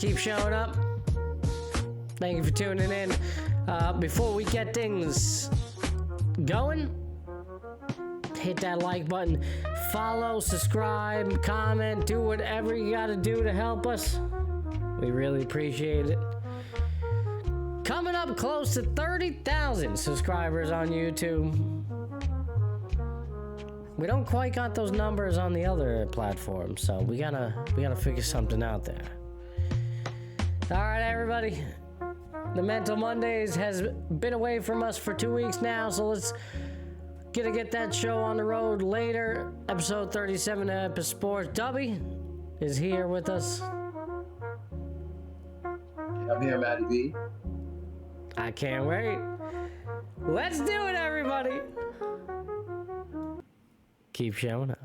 Keep showing up. Thank you for tuning in. Before we get things going, hit that like button. Follow, subscribe, comment, do whatever you gotta do to help us. We really appreciate it. Coming up close to 30,000 subscribers on YouTube. We don't quite got those numbers on the other platforms, so we gotta figure something out there. All right, everybody. The Mental Mondays has been away from us for 2 weeks now, so let's get that show on the road later. Episode 37 of Epis Sports. Dubby is here with us. I'm here, Matty B. I can't wait. Let's do it, everybody. Keep showing up.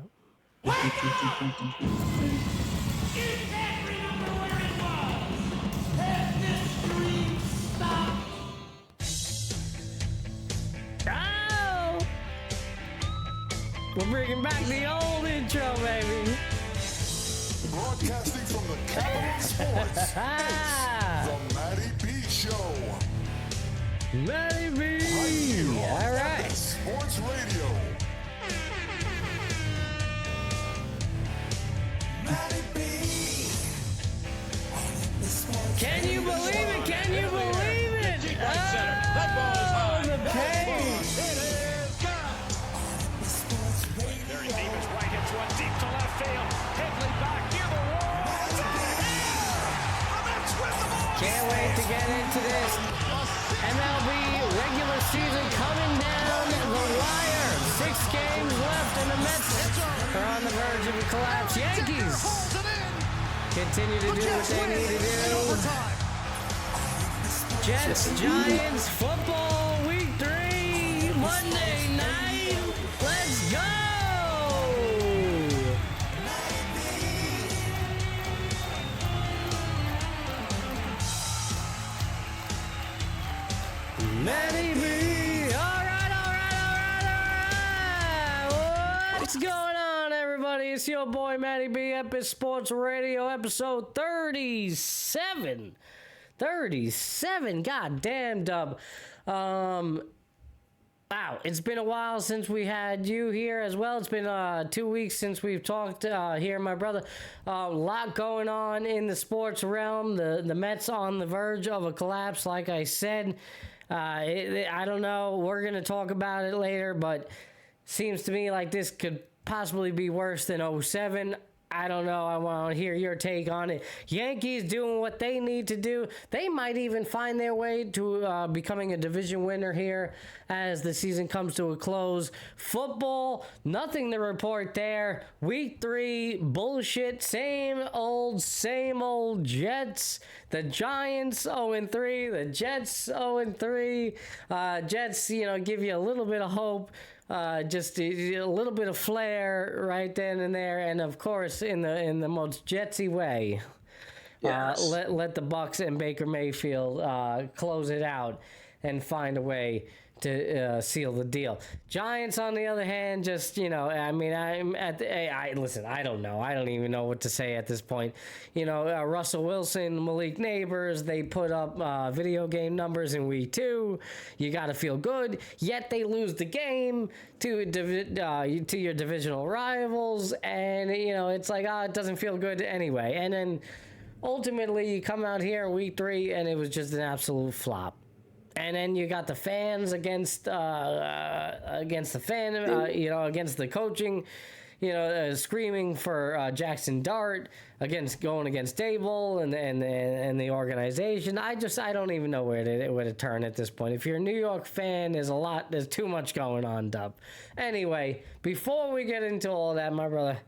You can't remember where it was. Has this dream stopped? Oh! We're bringing back the old intro, baby. Broadcasting from the Capital Sports, it's the Matty B Show. Matty B! Right here on All right. Epis Sports Radio. Matty B. Can you believe it? Can you believe it? Oh, the pain! Very deep is right, hits one deep to left field. Headley back near the wall. It's in the air! The Mets win the ball. Can't wait to get into this. MLB regular season coming down the wire. 6 games left and the Mets are on the verge of a collapse. Yankees continue to do what they need to do. Jets, Giants, football, week 3, Monday night. Let's go! Matty B! Alright. What's going on, everybody? It's your boy Matty B, Epis Sports Radio, episode 37. 37, goddamn, Dub. Wow, it's been a while since we had you here as well. It's been 2 weeks since we've talked here, my brother. A lot going on in the sports realm. The Mets on the verge of a collapse, like I said. I don't know. We're going to talk about it later, but seems to me like this could possibly be worse than 07. I don't know. I want to hear your take on it. Yankees doing what they need to do. They might even find their way to becoming a division winner here as the season comes to a close. Football, nothing to report there. Week 3, bullshit. Same old Jets. The Giants 0-3. The Jets 0-3. Jets, give you a little bit of hope. Just a little bit of flair right then and there, and of course in the most Jetsy way, Yes. let the Bucks and Baker Mayfield close it out and find a way to seal the deal. Giants, on the other hand, just listen. I don't know. I don't even know what to say at this point. Russell Wilson, Malik Neighbors, they put up video game numbers in week 2. You got to feel good. Yet they lose the game to your divisional rivals, and it's like it doesn't feel good anyway. And then ultimately you come out here in week 3 and it was just an absolute flop. And then you got the fans against the the coaching, screaming for Jackson Dart going against Dable and the organization. I don't even know where to turn at this point. If you're a New York fan, there's too much going on, Dub. Anyway, before we get into all that, my brother,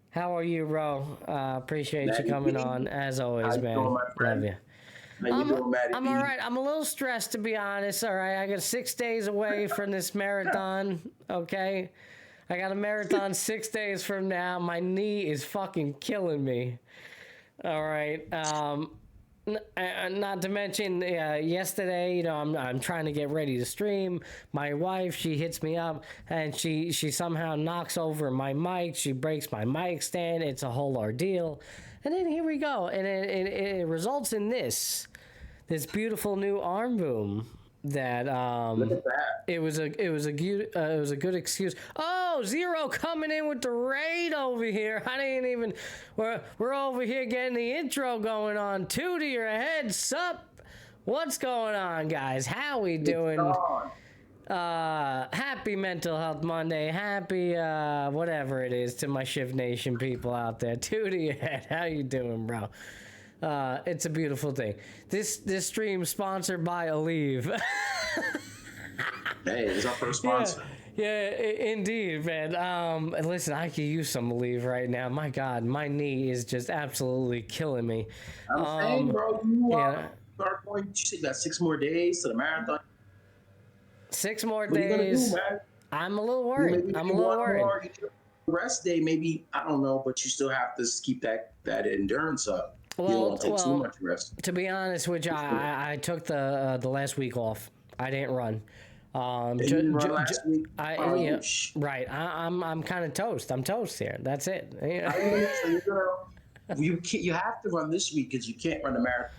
how are you, bro? Appreciate you coming on as always, man. Love you. How you doing, Matty I'm B? all right. I'm a little stressed, to be honest. All right, I got 6 days away from this marathon. Okay, I got a marathon 6 days from now. My knee is fucking killing me. All right. Not to mention, yesterday, I'm trying to get ready to stream. My wife, she hits me up, and she somehow knocks over my mic. She breaks my mic stand. It's a whole ordeal. And then here we go, and it results in this beautiful new arm boom. That Look at that. it was a good excuse. Oh, Zero coming in with the raid over here. I didn't even. We're over here getting the intro going on. Two to your head, sup? What's going on, guys? How we doing? Happy Mental Health Monday. Happy whatever it is to my Shift Nation people out there. Two to your head. How you doing, bro? It's a beautiful thing. This stream sponsored by Aleve. Hey, it's our first sponsor. Yeah, indeed, man. Listen, I could use some Aleve right now. My God, my knee is just absolutely killing me. I'm saying, bro, you are going. You got 6 more days to the marathon. 6 more What are you gonna days. do, man? I'm a little worried. Maybe I'm a little worried. more rest day, maybe, I don't know, but you still have to keep that endurance up. You don't want to take too much rest. To be honest with you, I took the last week off. I didn't run. You didn't run last week? Right. I'm kind of toast. I'm toast here. That's it. Yeah. You have to run this week because you can't run the marathon.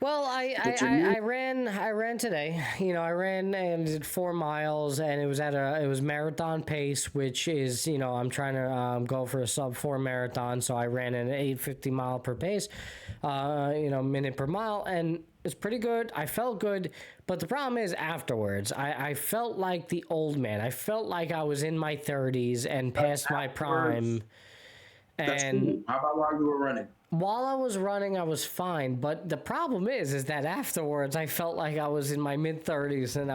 Well, I ran today. I ran and did 4 miles, and it was marathon pace, which is, I'm trying to go for a sub 4 marathon, so I ran an 8:50 mile per pace, minute per mile, and it's pretty good. I felt good, but the problem is afterwards, I felt like the old man. I felt like I was in my 30s and past my prime. That's cool. How about while you were running? While I was running, I was fine, but the problem is that afterwards, I felt like I was in my mid-30s, and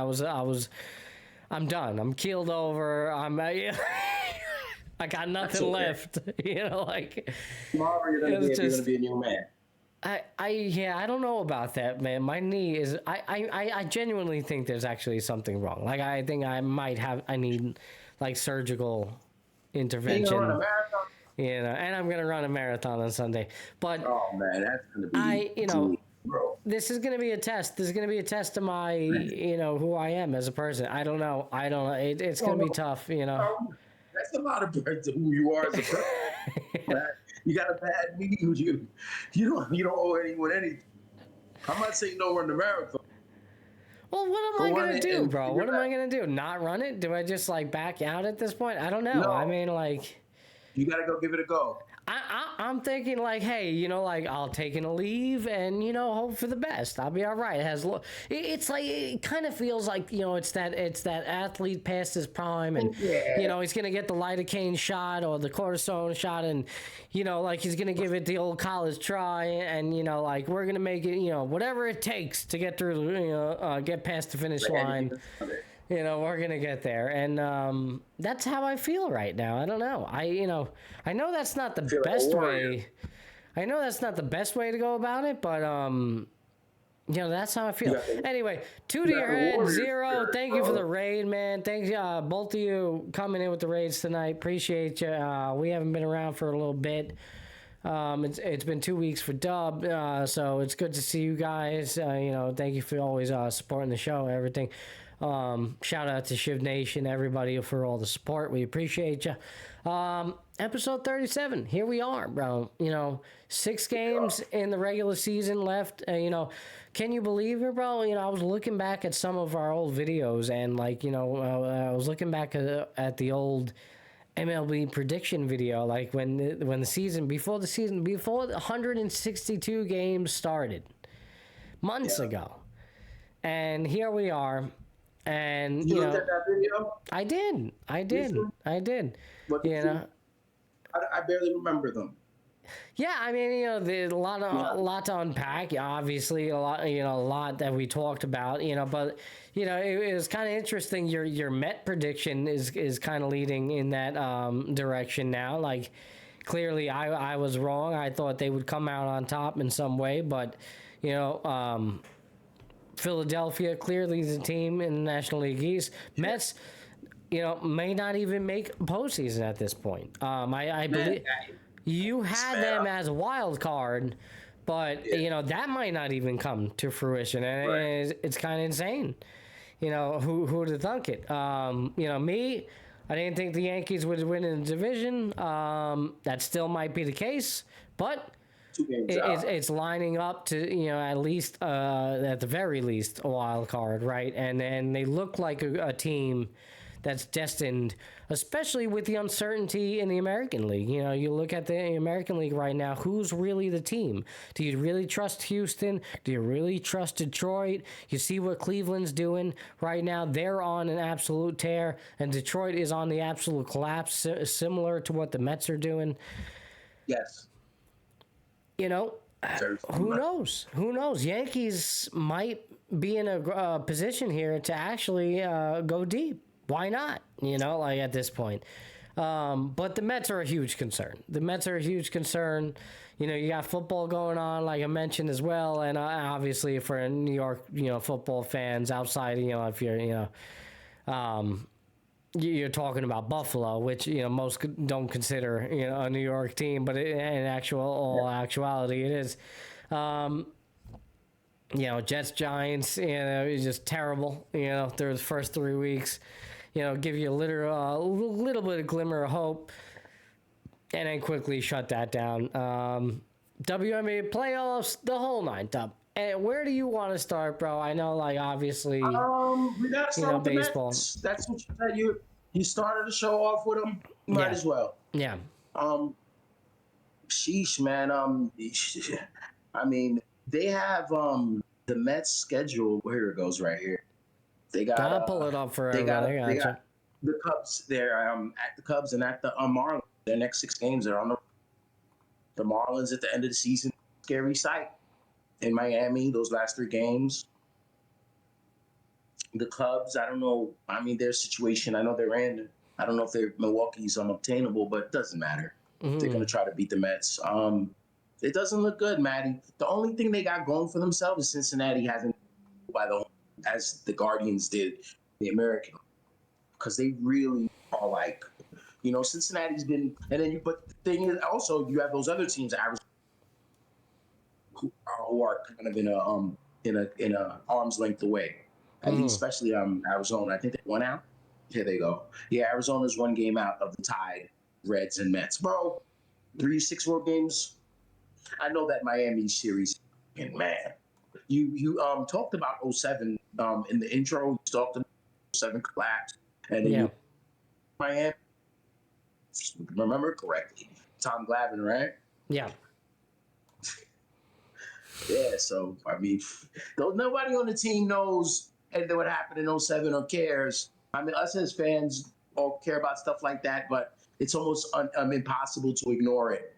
I'm done. I'm keeled over. I got nothing left. Tomorrow you're gonna be a new man. I don't know about that, man. My knee is. I genuinely think there's actually something wrong. Like, I think I need like surgical intervention. And I'm gonna run a marathon on Sunday. But oh man, that's gonna be bro. This is gonna be a test. This is gonna be a test of my, who I am as a person. I don't know. It's gonna be tough. That's a lot of birds of who you are as a person. You got a bad knee. You don't owe anyone anything. I'm not saying don't run the marathon. Well, what am I gonna do, bro? What am I gonna do? Not run it? Do I just back out at this point? I don't know. No. I mean, you gotta go give it a go. I'm thinking hey, I'll take a leave and hope for the best. I'll be all right. It kind of feels like it's that athlete past his prime, and he's gonna get the lidocaine shot or the cortisone shot, and he's gonna give it the old college try, and we're gonna make it whatever it takes to get through get past the finish line. We're gonna get there, and that's how I feel right now. I don't know. I know that's not the best way. I know that's not the best way to go about it, but that's how I feel. Anyway, 2 to your head, Zero. Thank you for the raid, man. Thanks, both of you coming in with the raids tonight. Appreciate you. We haven't been around for a little bit. It's been 2 weeks for Dub, so it's good to see you guys. Thank you for always supporting the show, everything. Shout out to Shiv Nation, everybody, for all the support. We appreciate you. Episode 37. Here we are, bro. 6 games in the regular season left. Can you believe it, bro? I was looking back at some of our old videos, and I was looking back at the old MLB prediction video, when the season before the 162 games started months ago, and here we are. And you looked at that video? I did. What I barely remember them. Yeah, I mean, there's a lot to unpack. Obviously, a lot that we talked about. But it was kind of interesting. Your Met prediction is kind of leading in that direction now. Clearly, I was wrong. I thought they would come out on top in some way, but Philadelphia clearly is a team in the National League East. Mets, may not even make postseason at this point. I believe you had them as a wild card, But, that might not even come to fruition. And Right. it's kind of insane. Who would have thunk it? Me, I didn't think the Yankees would win in the division. That still might be the case. But 2 games out. it's lining up to, at least, at the very least, a wild card, right? And they look like a team that's destined, especially with the uncertainty in the American League. You look at the American League right now, who's really the team? Do you really trust Houston? Do you really trust Detroit? You see what Cleveland's doing right now. They're on an absolute tear, and Detroit is on the absolute collapse, similar to what the Mets are doing. Yes. Who knows? Who knows? Yankees might be in a position here to actually go deep. Why not? At this point. But the Mets are a huge concern. You got football going on, like I mentioned as well, and obviously for New York, football fans outside, if you're, you're talking about Buffalo, which most don't consider a New York team, but in actuality, it is. Jets, Giants, it's just terrible. Through the first 3 weeks, give you a little bit of glimmer of hope, and then quickly shut that down. WNBA playoffs, the whole nine, Dub. And where do you want to start, bro? I know, obviously, We gotta start with baseball. the Mets. That's what you said. You started the show off with them. You might as well. Yeah. Sheesh, man. I mean, they have the Mets schedule. Here it goes, right here. They got. Gotta pull it up for everybody. They got the Cubs. They're at the Cubs and at the Marlins. Their next 6 games are on the Marlins at the end of the season. Scary sight in Miami. Those last 3 games. The Cubs, I don't know. I mean, their situation, I know they're in. I don't know if Milwaukee's obtainable, but it doesn't matter. Mm-hmm. They're going to try to beat the Mets. It doesn't look good, Maddie. The only thing they got going for themselves is Cincinnati hasn't as the Guardians did the American, because they really are like, Cincinnati's been, and then but the thing is also you have those other teams who are kind of in a arm's length away. I think especially Arizona. I think they won out. Here they go. Yeah, Arizona's 1 game out of the tied Reds and Mets. Bro, 3-6 World Games. I know that Miami series, and man, you talked about 07 in the intro. You talked about 07 collapse, and then Miami. Remember correctly, Tom Glavine, right? Yeah. Yeah. So I mean, nobody on the team knows anything what happened in 07 or cares. I mean, us as fans all care about stuff like that, but it's almost impossible to ignore it.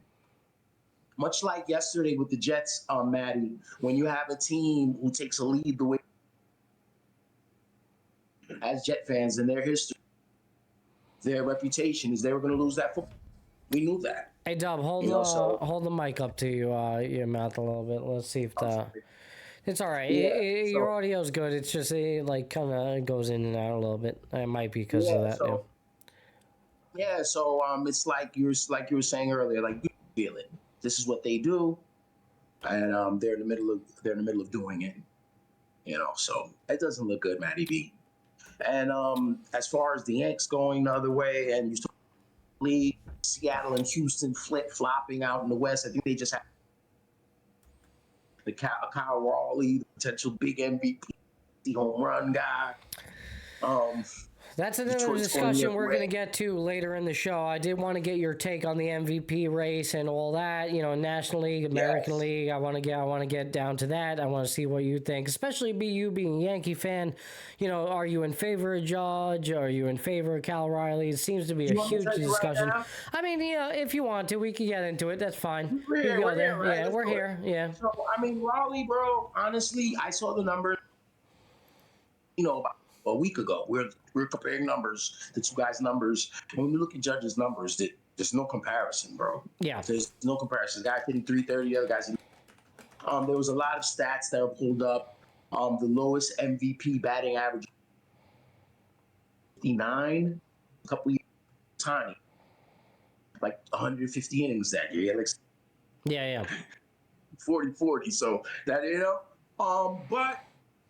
Much like yesterday with the Jets, Maddie, when you have a team who takes a lead the way as Jet fans in their history, their reputation is they were going to lose that football. We knew that. Hey, Dub, hold the mic up to your mouth a little bit. Let's see if it's all right. Yeah, Your audio's good. It's just kind of goes in and out a little bit. It might be because of that. So, it's like you were saying earlier, like you feel it. This is what they do, and they're in the middle of doing it. So it doesn't look good, Matty B. And as far as the Yanks going the other way, and you saw league, Seattle and Houston flip-flopping out in the West. I think they just have the Kyle Raleigh, the potential big MVP, home run guy. That's another Detroit's discussion we're going to get to later in the show. I did want to get your take on the MVP race and all that. National League, American League. I want to get down to that. I want to see what you think, especially you being a Yankee fan. Are you in favor of Judge? Are you in favor of Cal Riley? It seems to be a huge discussion. Right, I mean, if you want to, we can get into it. That's fine. We're here, right? Yeah, we're here. Yeah. So I mean, Raleigh, bro. Honestly, I saw the numbers. About a week ago, we're comparing numbers, the 2 guys' numbers, and when you look at Judge's numbers, there's no comparison, bro. Yeah, there's no comparison. The guy hitting 330, the other guys hitting. There was a lot of stats that were pulled up. The lowest MVP batting average, 59, a couple years, tiny, like 150 innings that year. Yeah. 40-40. So that, but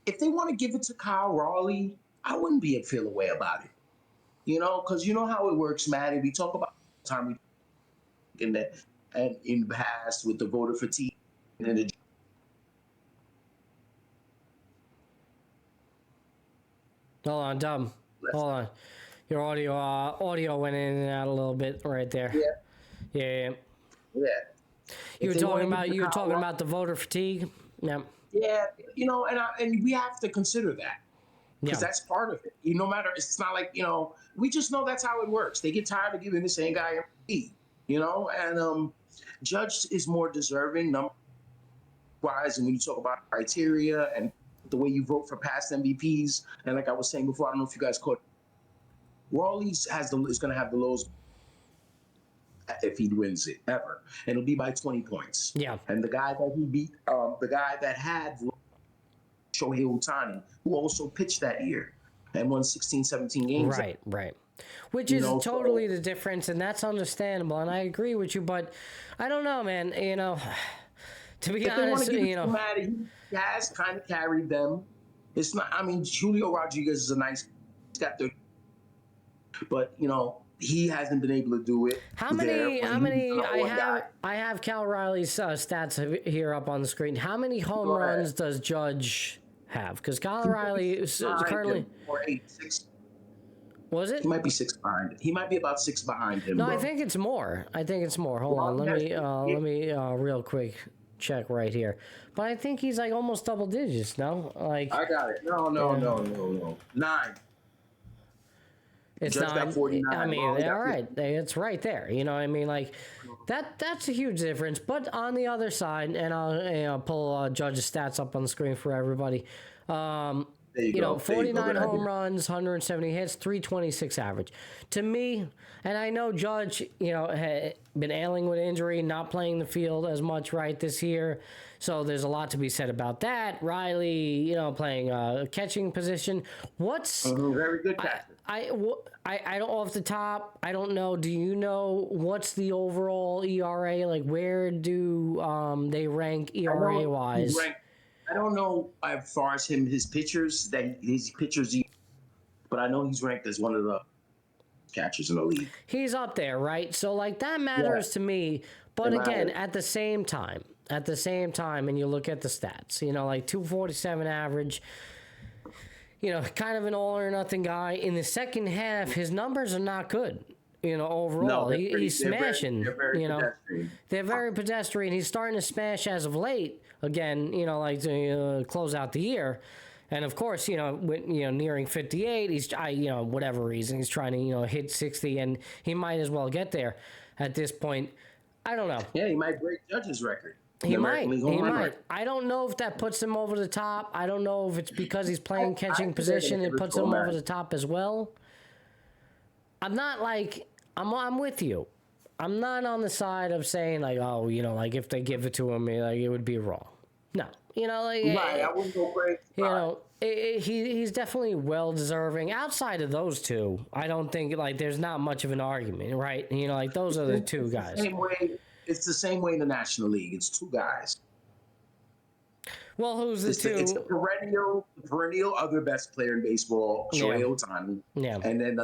if they want to give it to Kyle Raleigh, I wouldn't feel a way about it. Because you know how it works, Maddie. We talk about time in the past with the voter fatigue and the Hold on, Dub. Hold on. Your audio went in and out a little bit right there. Yeah. You were talking about the voter fatigue. Yeah. Yeah, and we have to consider that because Yeah. that's part of it. No matter, it's not like we just know that's how it works. They get tired of giving the same guy MVP, and Judge is more deserving number-wise, and when you talk about criteria and the way you vote for past MVPs, and like I was saying before, I don't know if you guys caught. Raleigh is going to have the lowest if he wins it ever, and it'll be by 20 points. Yeah. And the guy that he beat, the guy that had Shohei Ohtani, who also pitched that year and won 16, 17 games. Right. Which is totally the difference, and that's understandable, and I agree with you, but I don't know, man. To be honest, he has kind of carried them. It's not. I mean, Julio Rodriguez is he's got the, but he hasn't been able to do it. How many? I have Cal Riley's stats here up on the screen. How many home runs does Judge have? Because Cal Riley is currently 6. Was it? He might be 6 behind him. He might be about 6 behind him. No, bro. I think it's more. Hold on, let me real quick check right here. But I think he's like almost double digits. No, like I got it. No. 9. It's Judge got 49. I mean, all right, it's right there. You know what I mean? Like that's a huge difference. But on the other side, and I'll pull Judge's stats up on the screen for everybody. 49 home runs, 170 hits, 326 average. To me, and I know Judge, had been ailing with injury, not playing the field as much this year. So there's a lot to be said about that. Riley, playing catching position. What's very good catcher. I don't off the top. I don't know. Do you know what's the overall ERA? Like, where do they rank ERA wise? I don't know as far as his pitchers but I know he's ranked as one of the catchers in the league. He's up there, right? So like that matters to me. But again, at the same time, and you look at the stats, like 247 average. Kind of an all or nothing guy. In the second half, his numbers are not good. Overall, No, he's smashing. They're very pedestrian. He's starting to smash as of late. Again, like to close out the year, and of course, nearing 58, he's whatever reason he's trying to hit 60, and he might as well get there at this point. I don't know. Yeah, he might break Judge's record. He might. I don't know if that puts him over the top. I don't know if it's because he's playing catching position it puts him over the top as well. I'm not like I'm with you. I'm not on the side of saying like, oh, like if they give it to him, like it would be wrong. No, right. I wouldn't go crazy. He's definitely well deserving. Outside of those two, I don't think like there's not much of an argument, right? Like those are the two guys. It's the same way in the National League. It's 2 guys. Well, who's the two? It's the perennial other best player in baseball, Shohei Ohtani. Yeah. And then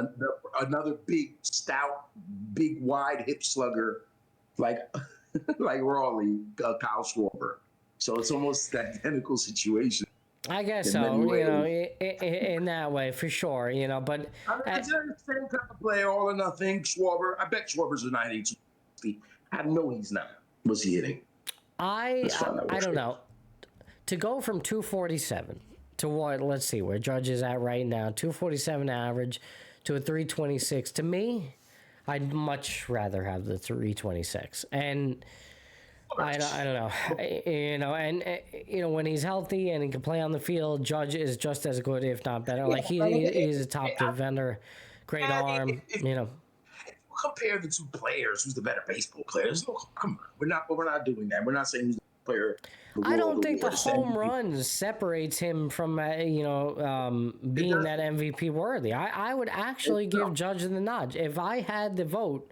another big, stout, big, wide hip slugger like Raleigh, Kyle Schwarber. So it's almost an identical situation. I guess so, in that way, for sure, but... it's the same kind of player, all or nothing. Schwarber, I bet Schwarber's a 92. I know he's not. What's he hitting? I don't know. To go from 247 to what, let's see, where Judge is at right now, 247 average to a 326, to me, I'd much rather have the 326. And... I don't know, and when he's healthy and he can play on the field, Judge is just as good, if not better. Like he's a top defender, great arm. Compare the 2 players. Who's the better baseball players? No, come on, we're not doing that. We're not saying who's the player. I don't think the home runs separates him from being that MVP worthy. I would actually give Judge the nod. If I had the vote,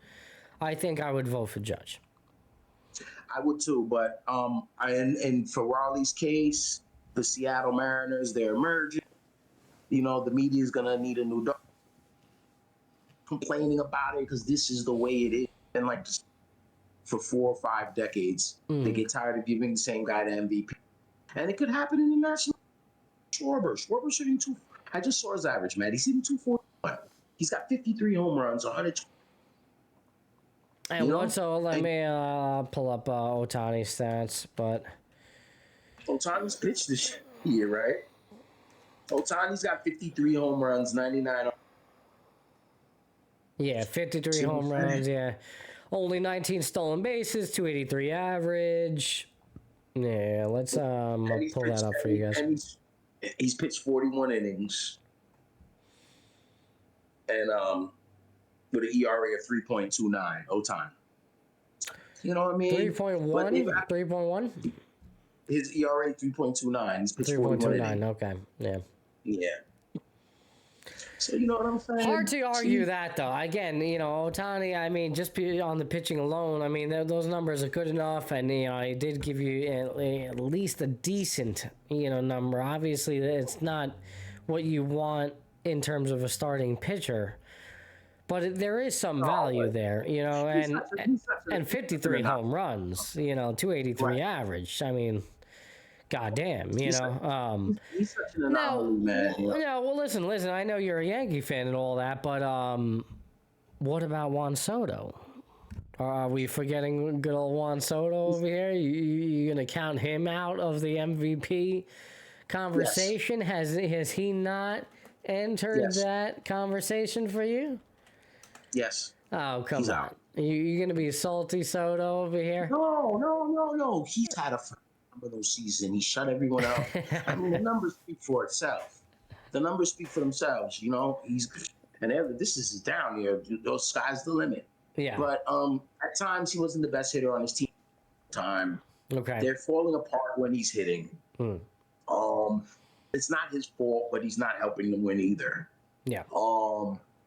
I think I would vote for Judge. I would too, but and for Raleigh's case, the Seattle Mariners, they're emerging. You know, the media is gonna need a new dog. Complaining about it because this is the way it is, and like for 4 or 5 decades, they get tired of giving the same guy the MVP, and it could happen in the National. Schwarber's hitting two. I just saw his average, man. He's hitting 241. He's got 53 home runs, 100. And so let me pull up Ohtani's stats, but Ohtani's pitched this year, right? Ohtani's got 53 home runs, 99. Yeah, 53 home runs, yeah. Only 19 stolen bases, 283 average. Yeah, let's pull that up for you guys. And he's pitched 41 innings. And with an ERA of 3.29, Ohtani. You know what I mean? 3.1? 3.1? His ERA 3.29. He's pitched 41 innings. 3.29, okay. Yeah. Yeah. So you know what I'm saying? Hard to argue that, though. Again, you know, Ohtani, I mean, just on the pitching alone, I mean, those numbers are good enough, and, you know, he did give you at least a decent, you know, number. Obviously, it's not what you want in terms of a starting pitcher, but there is some value there, you know, and 53 home runs, you know, 283 average. I mean, goddamn, you know. He's such an anomaly, man. You know? Yeah, well, listen. I know you're a Yankee fan and all that, but what about Juan Soto? Are we forgetting good old Juan Soto over here? You gonna count him out of the MVP conversation? Yes. Has he not entered that conversation for you? Yes. Oh, come on. Out. You gonna be salty Soto over here? No. He's had a phenomenal season. He shut everyone up. I mean, the numbers speak for itself. The numbers speak for themselves. You know, this is down here. Those sky's the limit. Yeah. But at times he wasn't the best hitter on his team. Okay. They're falling apart when he's hitting. It's not his fault, but he's not helping them win either. Yeah.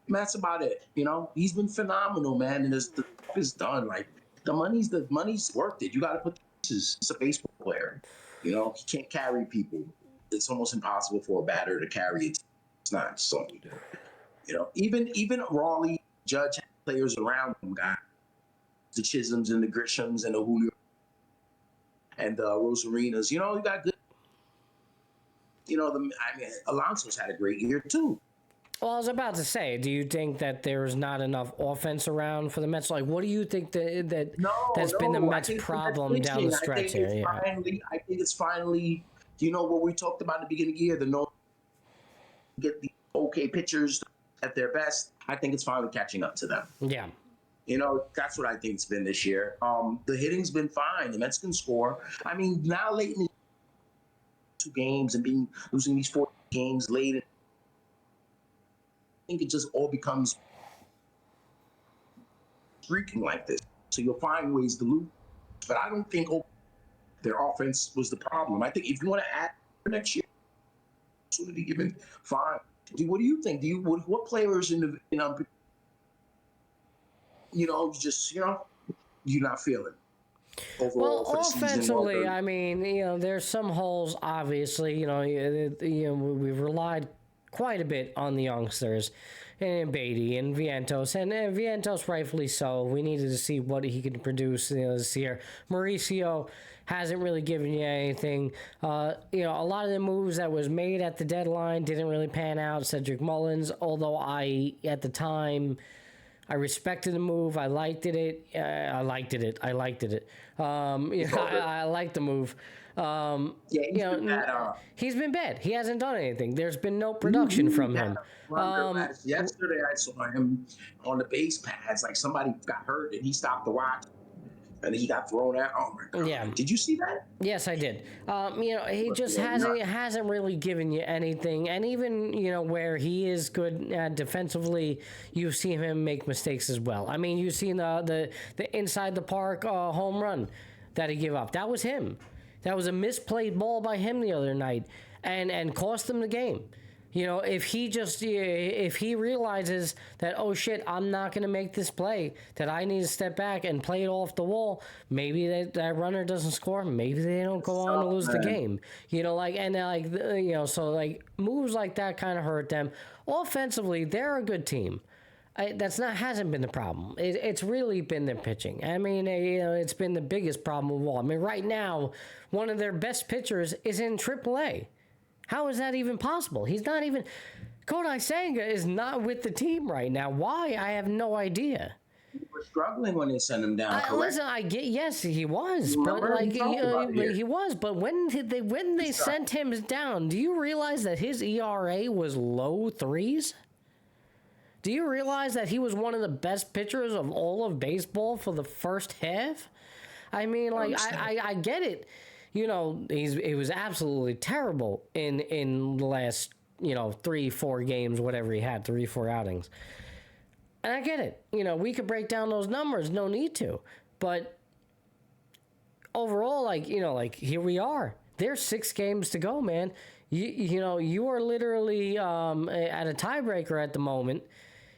That's about it. You know, he's been phenomenal, man, and the stuff is done. Like the money's worth it. You got to put the pieces. It's a baseball player. You know, he can't carry people. It's almost impossible for a batter to carry it. It's not. So, you know, even Raleigh, Judge had players around him, guys. The Chisholms and the Grishams and the Julio and the Rosarinas. You know, you got good. You know, Alonso's had a great year too. Well, I was about to say, do you think that there's not enough offense around for the Mets? Like, what do you think that's been the Mets' problem down the stretch here? I think it's finally, you know, what we talked about at the beginning of the year, get the okay pitchers at their best. I think it's finally catching up to them. Yeah. You know, that's what I think it's been this year. The hitting's been fine. The Mets can score. I mean, now late in the 2 games and losing these 4 games late, I think it just all becomes freaking like this. So you'll find ways to lose. But I don't think their offense was the problem. I think if you want to add for next year, opportunity given, fine. What do you think? What players in the you're not feeling? Overall, well, offensively, I mean, you know, there's some holes. Obviously, you know, we've relied quite a bit on the youngsters, and Beatty and Vientos, and Vientos rightfully so. We needed to see what he could produce this year. Mauricio hasn't really given you anything. You know, a lot of the moves that was made at the deadline didn't really pan out. Cedric Mullins, although at the time, I respected the move. I liked it. I liked it. You know, I liked the move. He's been bad. He hasn't done anything. There's been no production from him. Yesterday, I saw him on the base pads. Like somebody got hurt and he stopped the watch. And he got thrown out. Oh my God! Yeah. Did you see that? Yes, I did. You know, he just hasn't really given you anything. And even, you know, where he is good defensively, you've seen him make mistakes as well. I mean, you've seen the inside the park home run that he gave up. That was him. That was a misplayed ball by him the other night, and cost them the game. You know, if he realizes that, oh shit, I'm not going to make this play, that I need to step back and play it off the wall, maybe that runner doesn't score, maybe they don't go on to lose the game. You know, so moves like that kind of hurt them. Offensively, they're a good team. Hasn't been the problem. It's really been their pitching. I mean, it's been the biggest problem of all. I mean, right now, one of their best pitchers is in AAA. How is that even possible? He's not even... Kodai Senga is not with the team right now. Why? I have no idea. He was struggling when they sent him down, correct? Listen, yes, he was. But he was. But when they sent him down, do you realize that his ERA was low threes? Do you realize that he was one of the best pitchers of all of baseball for the first half? I mean, I get it. You know, he was absolutely terrible in the last, 3-4 games, whatever he had, 3-4 outings. And I get it. You know, we could break down those numbers, no need to. But overall, here we are. There's 6 games to go, man. You are literally at a tiebreaker at the moment.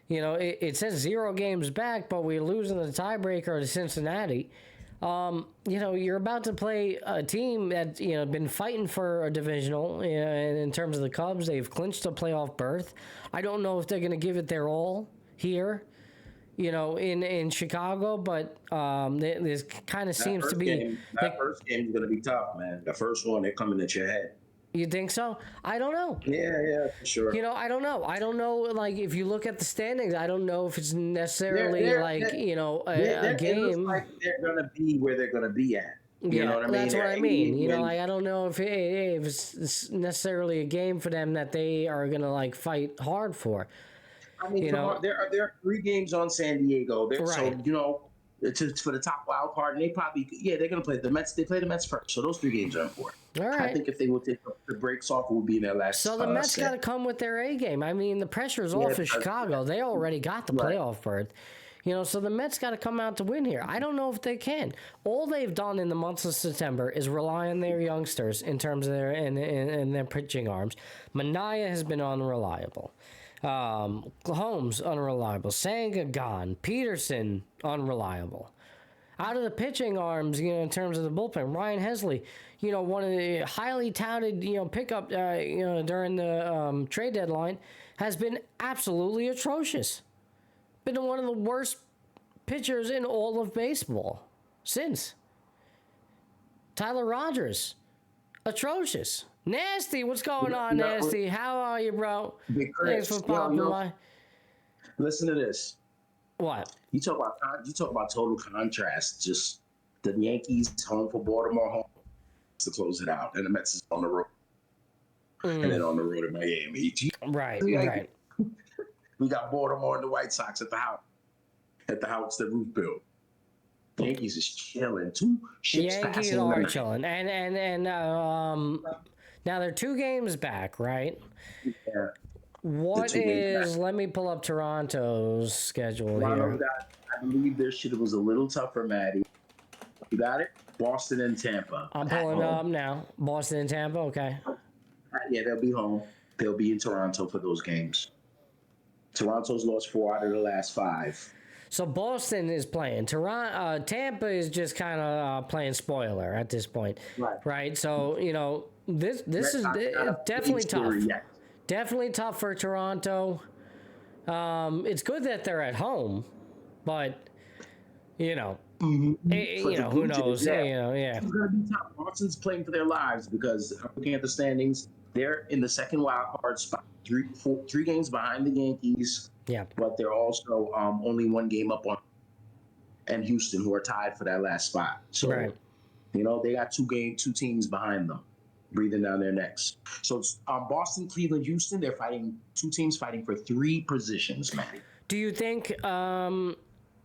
You know, it says 0 games back, but we're losing the tiebreaker to Cincinnati. You're about to play a team that's, been fighting for a divisional. In terms of the Cubs, they've clinched a playoff berth. I don't know if they're going to give it their all here, in Chicago, but this kind of seems to be... That first game is going to be tough, man. The first one, they're coming at your head. You think so? I don't know. Yeah, for sure. I don't know. I don't know, if you look at the standings, I don't know if it's necessarily a game. It looks like they're going to be where they're going to be at. You know what I mean? That's what I mean. I don't know if it's necessarily a game for them that they are going to, fight hard for. I mean, there are 3 games on San Diego. Right. So, for the top wild card, and they're going to play the Mets. They play the Mets first, so those 3 games are important. All right. I think if they would take the breaks off, it would be in their last. So the Mets got to come with their A game. I mean, the pressure's off of Chicago. They already got the playoff berth. So the Mets got to come out to win here. I don't know if they can. All they've done in the months of September is rely on their youngsters in terms of their pitching arms. Manaea has been unreliable. Holmes, unreliable. Senga, gone. Peterson, unreliable. Out of the pitching arms, in terms of the bullpen, Ryan Hesley, one of the highly touted, pickup, during the trade deadline, has been absolutely atrocious. Been one of the worst pitchers in all of baseball since. Tyler Rogers, atrocious. Nasty, what's going on, Nasty? How are you, bro? Thanks for popping by. Listen to this. What? You talk about total contrast. Just the Yankees home for Baltimore, home to close it out, and the Mets is on the road, and then on the road in Miami. Right. We got Baltimore and the White Sox at the house that Ruth built. Yankees is chilling. 2 ships Yankees are chilling, and now they're 2 games back, right? Yeah. What is? Let me pull up Toronto's schedule here. I believe their shit was a little tougher, Maddie. You got it? Boston and Tampa. I'm pulling it up now. Boston and Tampa, okay. Yeah, they'll be home. They'll be in Toronto for those games. Toronto's lost 4 out of the last 5. So Boston is playing. Tampa is just kind of playing spoiler at this point. Right. So, this is definitely tough. Definitely tough for Toronto. It's good that they're at home, but who knows? It's gonna be tough. Boston's playing for their lives because I'm looking at the standings. They're in the second wild card spot, 3 games behind the Yankees. Yeah, but they're also only 1 game up on and Houston, who are tied for that last spot. So, they got 2 teams behind them, breathing down their necks. So it's Boston, Cleveland, Houston. They're fighting 2 teams fighting for 3 positions, Matty. Do you think?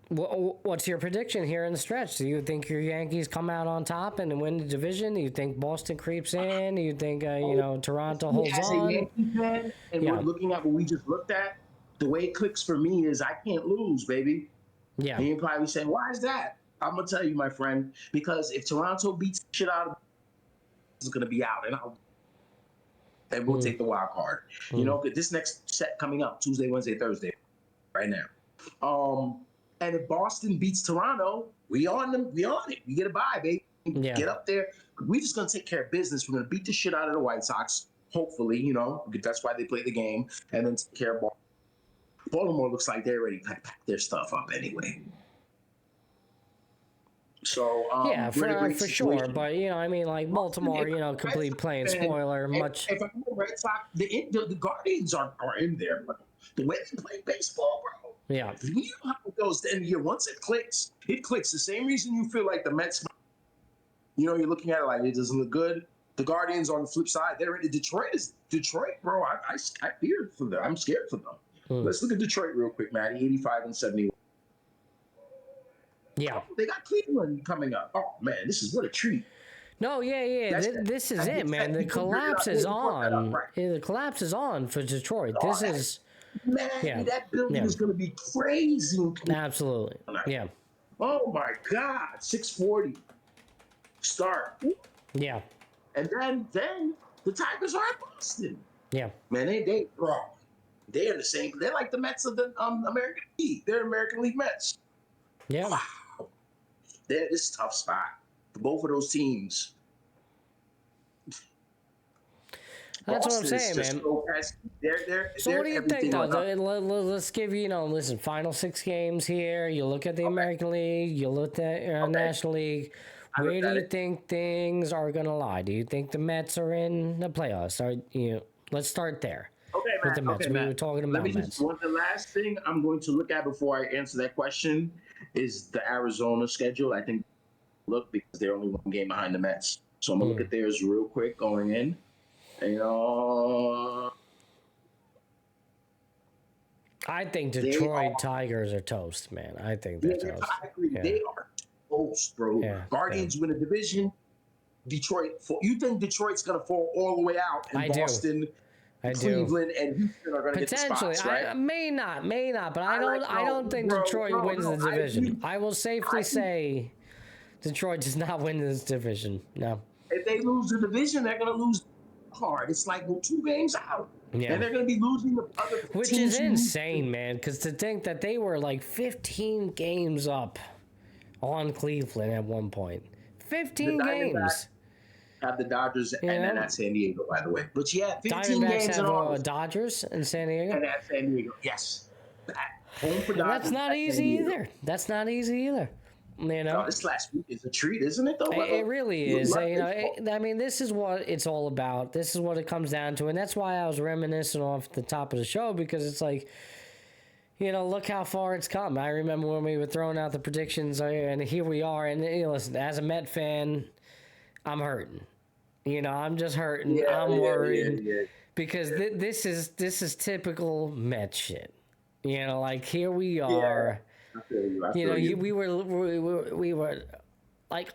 What's your prediction here in the stretch? Do you think your Yankees come out on top and win the division? Do you think Boston creeps in? Do you think Toronto holds as on? A Yankee fan, and we're looking at what we just looked at. The way it clicks for me is I can't lose, baby. Yeah. And you're probably saying, why is that? I'm going to tell you, my friend, because if Toronto beats the shit out of it's going to be out. And and we'll take the wild card. You know, this next set coming up Tuesday, Wednesday, Thursday, right now. And if Boston beats Toronto, we on them. We on it. We get a bye, baby. Yeah. Get up there. We're just gonna take care of business. We're gonna beat the shit out of the White Sox. Hopefully, you know, that's why they play the game, and then take care of Baltimore. Baltimore looks like they're ready to pack their stuff up anyway. So yeah, for sure. But you know, I mean, like Baltimore, you know, complete playing spoiler. If I'm the Red Sox, the Guardians are in there. But the way they play baseball, bro. Yeah. You know how it goes to the end of the year. Once it clicks. The same reason you feel like the Mets. You know, you're looking at it like it doesn't look good. The Guardians on the flip side, they're in Detroit, bro. I fear for them. I'm scared for them. Let's look at Detroit real quick, Matty. 85 and 71. Yeah. They got Cleveland coming up. Oh man, what a treat. No, yeah. This is it, man. The collapse is on. The collapse is on for Detroit. This is. Man, that building is going to be crazy. Absolutely. Yeah. Oh my God, 640 start. Yeah. And then the Tigers are at Boston. Yeah. Man, they're the same. They're like the Mets of the American League. They're American League Mets. Yeah. Wow. This is a tough spot for both of those teams. That's what I'm saying, man. So what do you think, though? Let's give you, listen, final 6 games here. You look at the American League. You look at National League. Where do you think things are going to lie? Do you think the Mets are in the playoffs? Let's start there. Okay, with the Mets. Matt. We were talking about Mets. The last thing I'm going to look at before I answer that question is the Arizona schedule. I think because they're only 1 game behind the Mets. So I'm going to look at theirs real quick going in. I think Detroit Tigers are toast, man. I think they're toast. I agree. Yeah. They are toast, bro. Yeah, Guardians win a division. Detroit. You think Detroit's going to fall all the way out, and Boston, Cleveland, and Houston are going to get the spots, right? I may not, but I don't think Detroit wins the division. I will safely say Detroit does not win this division. No. If they lose the division, they're going to lose hard. It's like 2 games out. Yeah. And they're going to be losing the other Which teams. Is insane, man, because to think that they were like 15 games up on Cleveland at one point. 15 games. Have the Dodgers and then at San Diego, by the way. But yeah, 15 Diamondbacks games have Dodgers in San Diego. And at San Diego, yes. Home for Dodgers. That's not easy either. That's not easy either. No, this last week is a treat, isn't it? Though it really is. I mean, this is what it's all about. This is what it comes down to, and that's why I was reminiscing off the top of the show, because it's like, look how far it's come. I remember when we were throwing out the predictions, and here we are. And listen, as a Met fan, I'm hurting. I'm just hurting. I'm worried because this is typical Met shit. Like here we are. We were like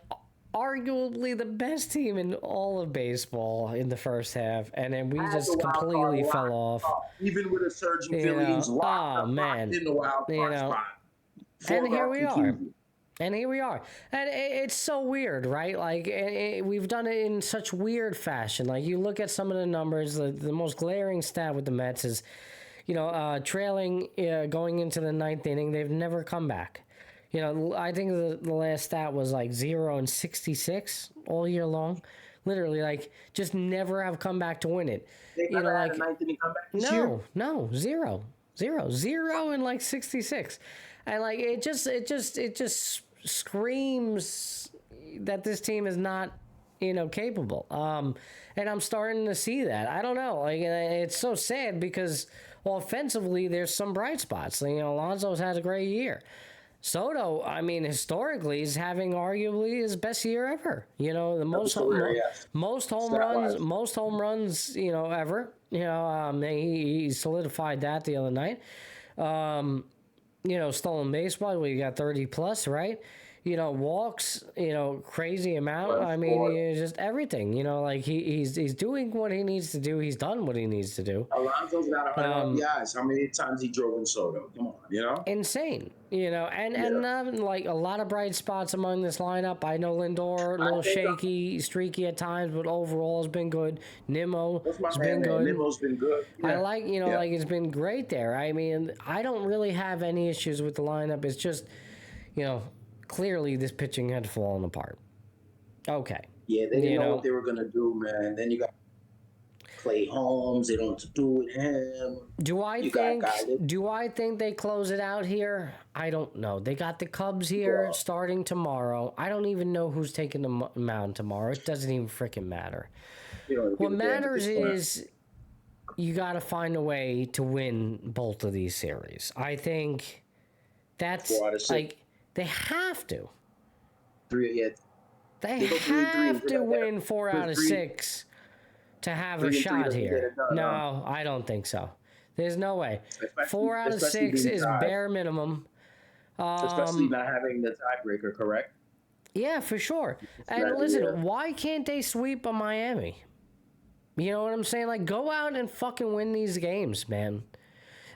arguably the best team in all of baseball in the first half, and then we just completely fell off. Even with a surge in Phillies, in the wild card spot. And here we are. And it's so weird, right? Like, we've done it in such weird fashion. Like, you look at some of the numbers, the most glaring stat with the Mets is, trailing going into the 9th inning, they've never come back. I think the last stat was like 0-66 all year long. Literally, like, just never have come back to win it. They never had a 9th inning comeback this year? No, 0 and like 66. And like it just screams that this team is not, capable. And I'm starting to see that. I don't know. Like, it's so sad because offensively there's some bright spots. Alonso's had a great year. Soto, I mean, historically is having arguably his best year ever. The most home runs, ever. He solidified that the other night. Stolen base wise, we got 30 plus, right? walks, crazy amount. Well, I mean, it's just everything. Like he's doing what he needs to do. He's done what he needs to do. Alonso's got 100 RBIs. How many times he drove in Soto? Come on, Insane. And like a lot of bright spots among this lineup. I know Lindor, a little shaky, streaky at times, but overall has been good. Nimmo has been good. Nimmo's been good. Yeah. I like, like it's been great there. I mean, I don't really have any issues with the lineup. It's just, clearly this pitching had fallen apart. Okay. Yeah, they didn't know what they were going to do, man. Then you got Clay Holmes. They don't know what to do with him. Do I think they close it out here? I don't know. They got the Cubs here starting tomorrow. I don't even know who's taking the mound tomorrow. It doesn't even freaking matter. What matters is you got to find a way to win both of these series. I think that's like they have to. They have to win 4 out of 6 to have a shot here. No, I don't think so. There's no way. 4 out of 6 is bare minimum. Especially not having the tiebreaker, correct? Yeah, for sure. And listen, why can't they sweep a Miami? You know what I'm saying? Like, go out and fucking win these games, man.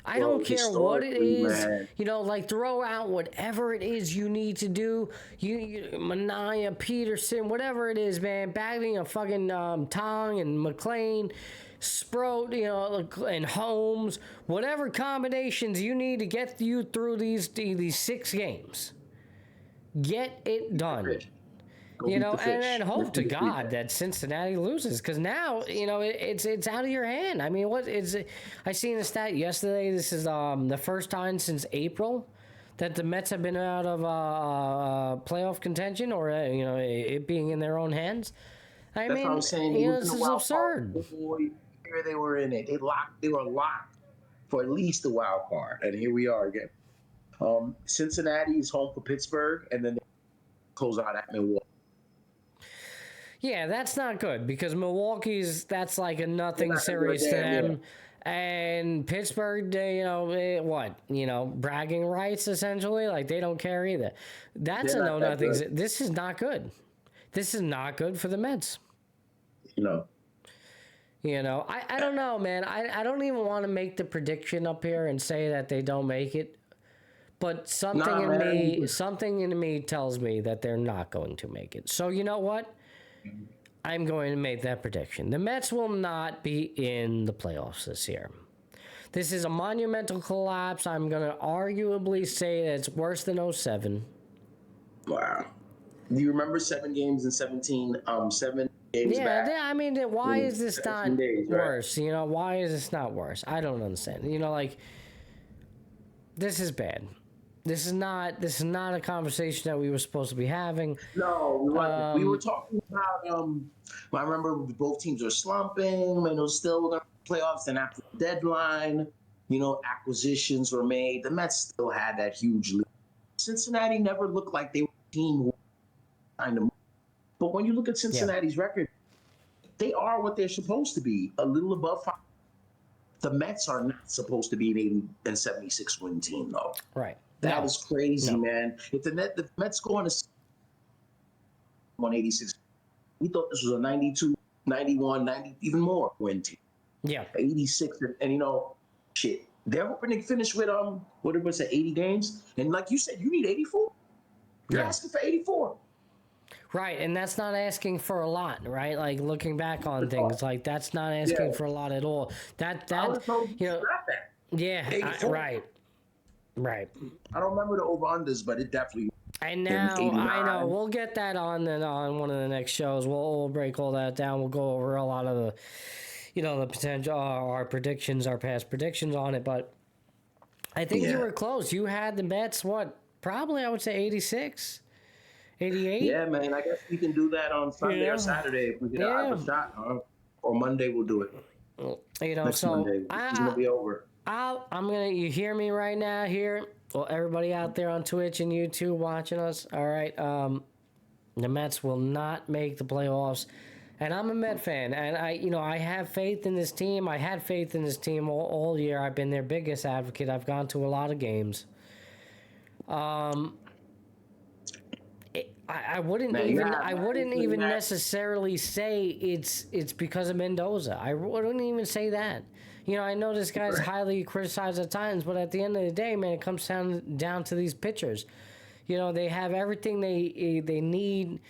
I don't care what it is. Man. Like, throw out whatever it is you need to do. Mania, Peterson, whatever it is, man. Bagging a fucking Tong and McLean, Sprout, and Holmes. Whatever combinations you need to get you through these 6 games. Get it done. And hope to God that Cincinnati loses, because now it's out of your hand. I mean, what is it? I seen a stat yesterday. This is the first time since April that the Mets have been out of playoff contension, or it being in their own hands. That's what I'm saying. This is absurd. Here they were in it. They were locked for at least the wild card, and here we are again. Cincinnati is home for Pittsburgh, and then they close out at Milwaukee. Yeah, that's not good, because that's like a nothing series to them. Yeah. And Pittsburgh, bragging rights, essentially. Like, they don't care either. That's a no-nothing. This is not good. This is not good for the Mets. I don't know, man. I don't even want to make the prediction up here and say that they don't make it. But something in me tells me that they're not going to make it. So you know what? I'm going to make that prediction. The Mets will not be in the playoffs this year. This is a monumental collapse. I'm going to arguably say that it's worse than 2007. Wow. Do you remember 7 games in 17? 7 games back? Yeah. I mean, why is this not worse? Why is this not worse? I don't understand. This is bad. This is not a conversation that we were supposed to be having. No, we were talking about. I remember both teams were slumping, and it was still going to playoffs. And after the deadline, acquisitions were made. The Mets still had that huge lead. Cincinnati never looked like they were a team kind of. But when you look at Cincinnati's record, they are what they're supposed to be, a little above 5. The Mets are not supposed to be an 80 and 76 win team, though. Right. That is crazy, man. If the Mets go on a 186, we thought this was a 92, 91, 90, even more win team. Yeah. 86, and shit. They're hoping to finish with what was it, 80 games? And like you said, you need 84. You're asking for 84. Right, and that's not asking for a lot, right? Like, looking back on things, like, that's not asking for a lot at all. That Right. I don't remember the over-unders, but it definitely. And now, I know, we'll get that on one of the next shows. We'll break all that down. We'll go over a lot of the, the potential, our predictions, our past predictions on it. But I think you were close. You had the Mets, probably, I would say 86, 88? Yeah, man. I guess we can do that on Sunday or Saturday if we get a shot. Or Monday, we'll do it. Next Monday. It's going to be over. You hear me right now here? Well, everybody out there on Twitch and YouTube watching us, all right, the Mets will not make the playoffs, and I'm a Met fan, and I have faith in this team. I had faith in this team all year. I've been their biggest advocate. I've gone to a lot of games. I wouldn't even necessarily say it's because of Mendoza. I wouldn't even say that. You know, I know this guy's highly criticized at times, but at the end of the day, man, it comes down to these pitchers. You know, they have everything they need.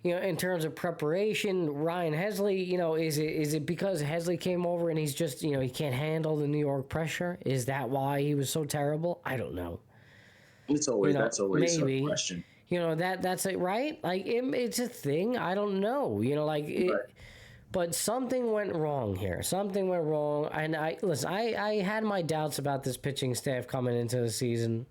You know, in terms of preparation, Ryan Hesley, you know, is it because Hesley came over and he's just, you know, he can't handle the New York pressure? Is that why he was so terrible? I don't know. It's always, that's always maybe, a question. You know, that's it, right? Like, it's a thing. I don't know. You know, like, but something went wrong here. Something went wrong. And I had my doubts about this pitching staff coming into the season.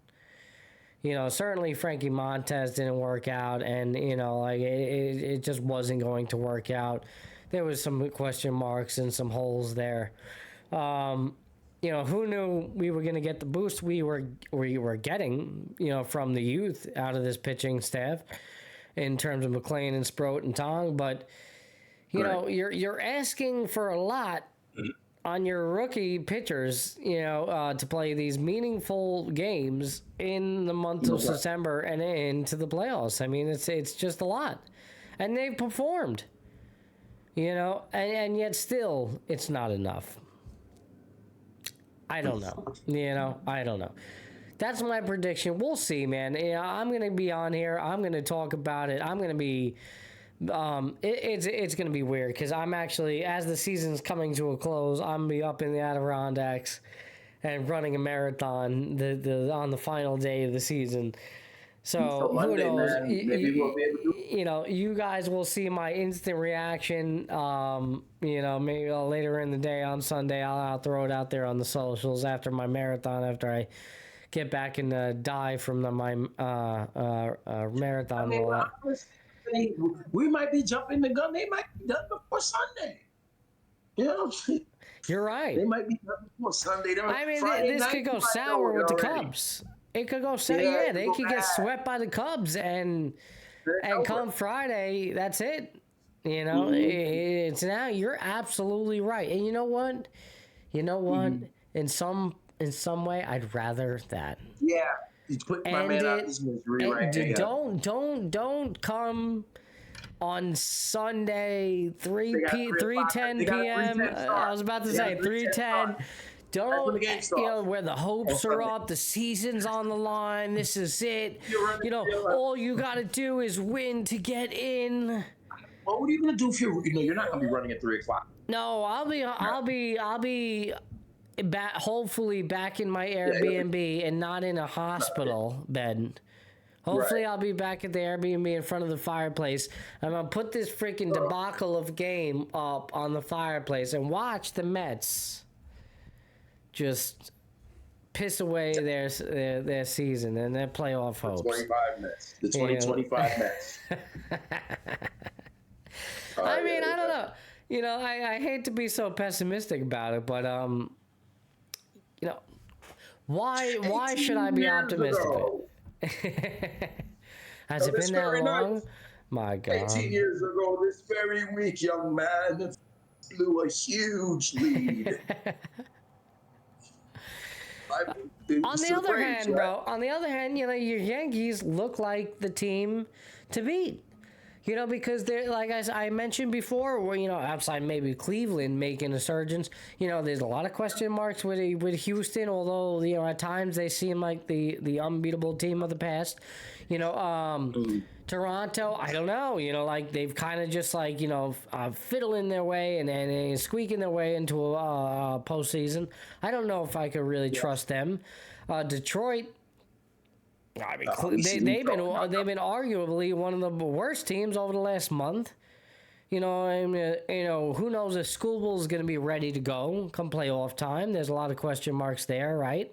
You know, certainly Frankie Montez didn't work out, and, you know, like, it just wasn't going to work out. There was some question marks and some holes there. You know, who knew we were going to get the boost we were getting, you know, from the youth out of this pitching staff in terms of McClain and Sproat and Tong, but, you know, you're asking for a lot on your rookie pitchers, you know, to play these meaningful games in the month of September and into the playoffs. I mean, it's just a lot. And they've performed, you know, and yet still it's not enough. I don't know. You know, I don't know. That's my prediction. We'll see, man. You know, I'm going to be on here. I'm going to talk about it. I'm going to be... it's going to be weird because I'm actually, as the season's coming to a close, I'm going to be up in the Adirondacks and running a marathon on the final day of the season. So who knows? Maybe we'll be able to. You know, you guys will see my instant reaction. You know, maybe later in the day on Sunday, I'll throw it out there on the socials after my marathon, after I get back and die from my marathon. We might be jumping the gun. They might be done before Sunday. You know, you're right. They might be done before Sunday. I mean, this could go sour with the Cubs. It could go sour. Yeah, they could get swept by the Cubs, and come Friday, that's it. You know, it's now. You're absolutely right. And you know what? In some way, I'd rather that. Yeah. He's putting my man out of his misery right now. Don't come on Sunday 3:10 p.m. I was about to say 3:10. Don't, you know, where the hopes are up, the season's on the line. This is it. You know, all you got to do is win to get in. Well, what are you gonna do if you're not gonna be running at 3:00? No, I'll be. Hopefully back in my Airbnb and not in a hospital bed. Hopefully I'll be back at the Airbnb in front of the fireplace. I'm going to put this freaking debacle of game up on the fireplace and watch the Mets just piss away their season and their playoff hopes. 25 Mets. The 2025 Mets. I mean, I don't know. You know, I hate to be so pessimistic about it, but you know, why should I be optimistic? Has it been that long? My God. 18 years ago, this very week, young man blew a huge lead. On the other hand, you know, your Yankees look like the team to beat. You know, because they're, like I mentioned before, where, you know, outside maybe Cleveland making a surge, you know, there's a lot of question marks with Houston, although, you know, at times they seem like the unbeatable team of the past. You know, Toronto, I don't know, you know, like they've kind of just like, you know, fiddling their way and squeaking their way into a postseason. I don't know if I could really trust them. Detroit, I mean, they've been arguably one of the worst teams over the last month. You know, I mean, you know, who knows if Schoolball's going to be ready to go come playoff time? There's a lot of question marks there, right?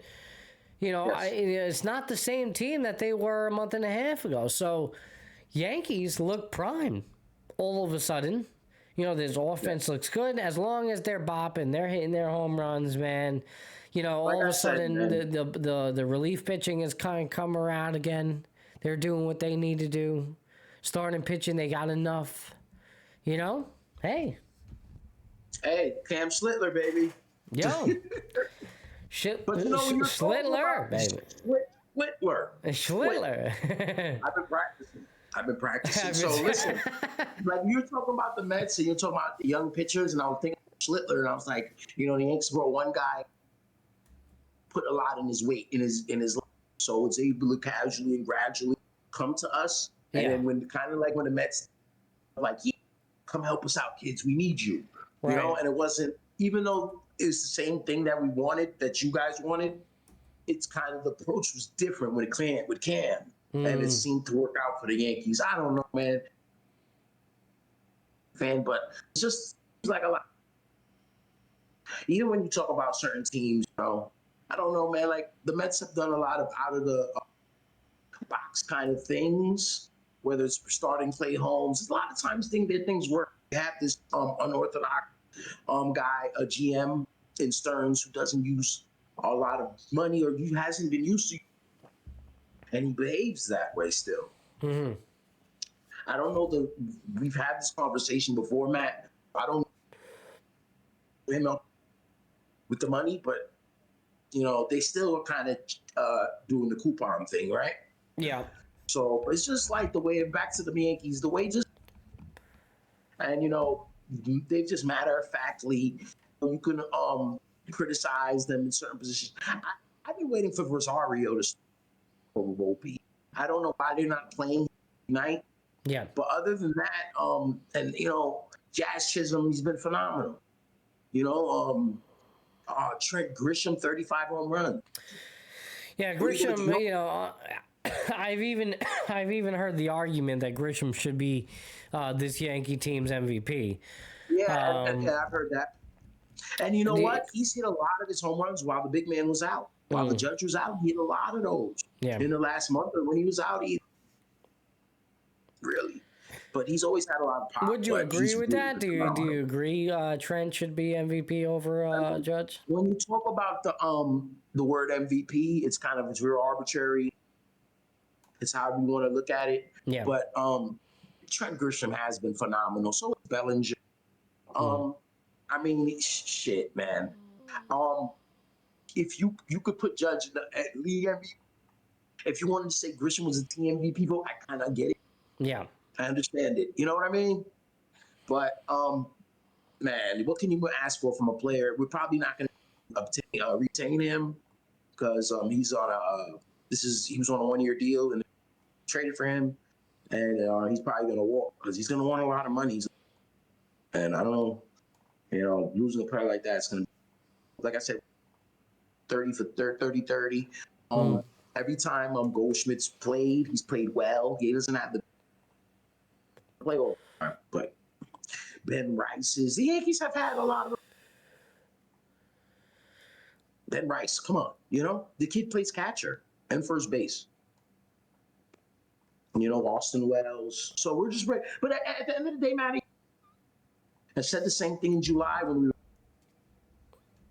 You know, it's not the same team that they were a month and a half ago. So, Yankees look prime all of a sudden. You know, this offense looks good as long as they're bopping, they're hitting their home runs, man. You know, all of a sudden, the relief pitching has kind of come around again. They're doing what they need to do. Starting pitching, they got enough. You know? Hey, Cam Schlittler, baby. Yo. But you know, when you're Schlittler, baby. Schlittler. Schlittler. I've been practicing. I've been practicing. So listen, like you're talking about the Mets and you're talking about the young pitchers, and I was thinking of Schlittler, and I was like, the Yankees brought one guy put a lot in his weight in his life, so it's able to casually and gradually come to us. And then when the Mets like, yeah, come help us out, kids, we need you, you know. And it wasn't, even though it's the same thing that we wanted, that you guys wanted. It's kind of, the approach was different with Cam, and it seemed to work out for the Yankees. I don't know, man, but it's just like a lot. Even when you talk about certain teams, I don't know, man. Like the Mets have done a lot of out of the box kind of things, whether it's starting play homes. A lot of times things work. You have this unorthodox guy, a GM in Stearns, who doesn't use a lot of money, or you hasn't been used to, and he behaves that way still. I don't know, we've had this conversation before, Matt. I don't know with the money, but they still are kind of doing the coupon thing, right? Yeah. So it's just like the way, back to the Yankees, the way just, and they just matter of factly, you can criticize them in certain positions. I've been waiting for Rosario to over Volpe. I don't know why they're not playing tonight. Yeah. But other than that, and Jazz Chisholm, he's been phenomenal. Trent Grisham, 35 home run. Yeah, Grisham. I've even heard the argument that Grisham should be this Yankee team's MVP. Yeah, I've heard that. And you know what? He's hit a lot of his home runs while the big man was out. While the Judge was out, he hit a lot of those. Yeah. In the last month, or when he was out, really. But he's always had a lot of power. Would you agree with that? Do you agree Trent should be MVP over Judge? When you talk about the word MVP, it's real arbitrary. It's how we want to look at it. Yeah. But Trent Grisham has been phenomenal. So is Bellinger. I mean, shit, man. If you could put Judge in the league MVP, if you wanted to say Grisham was a team MVP vote, I kind of get it. Yeah. I understand it. You know what I mean? But, man, what can you ask for from a player? We're probably not going to retain him because he's on he was on a one-year deal and traded for him, and he's probably going to walk because he's going to want a lot of money. And I don't know. Losing a player like that is going to, like I said, 30 for 30. Every time Goldschmidt's played, he's played well. He doesn't have the play all the time. But Ben Rice's, the Yankees have had a lot of. Ben Rice, come on. The kid plays catcher and first base. Austin Wells. So we're just ready. But at the end of the day, Matty, I said the same thing in July when we were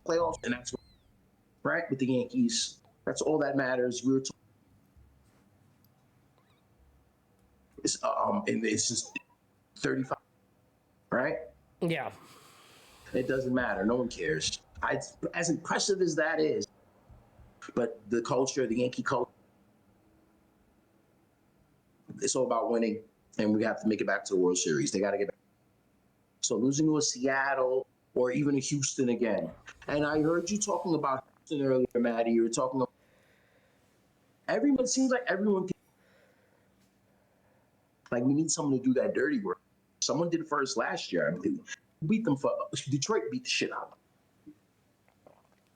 playoffs, and that's right with the Yankees. That's all that matters. We were and it's just 35, right? Yeah. It doesn't matter. No one cares. As impressive as that is, but the culture, the Yankee culture, it's all about winning, and we have to make it back to the World Series. They got to get back. So losing to a Seattle or even a Houston again. And I heard you talking about Houston earlier, Maddie. You were talking about everyone. Seems like everyone can, like, we need someone to do that dirty work. Someone did it for us last year, I believe. Detroit beat the shit out of them.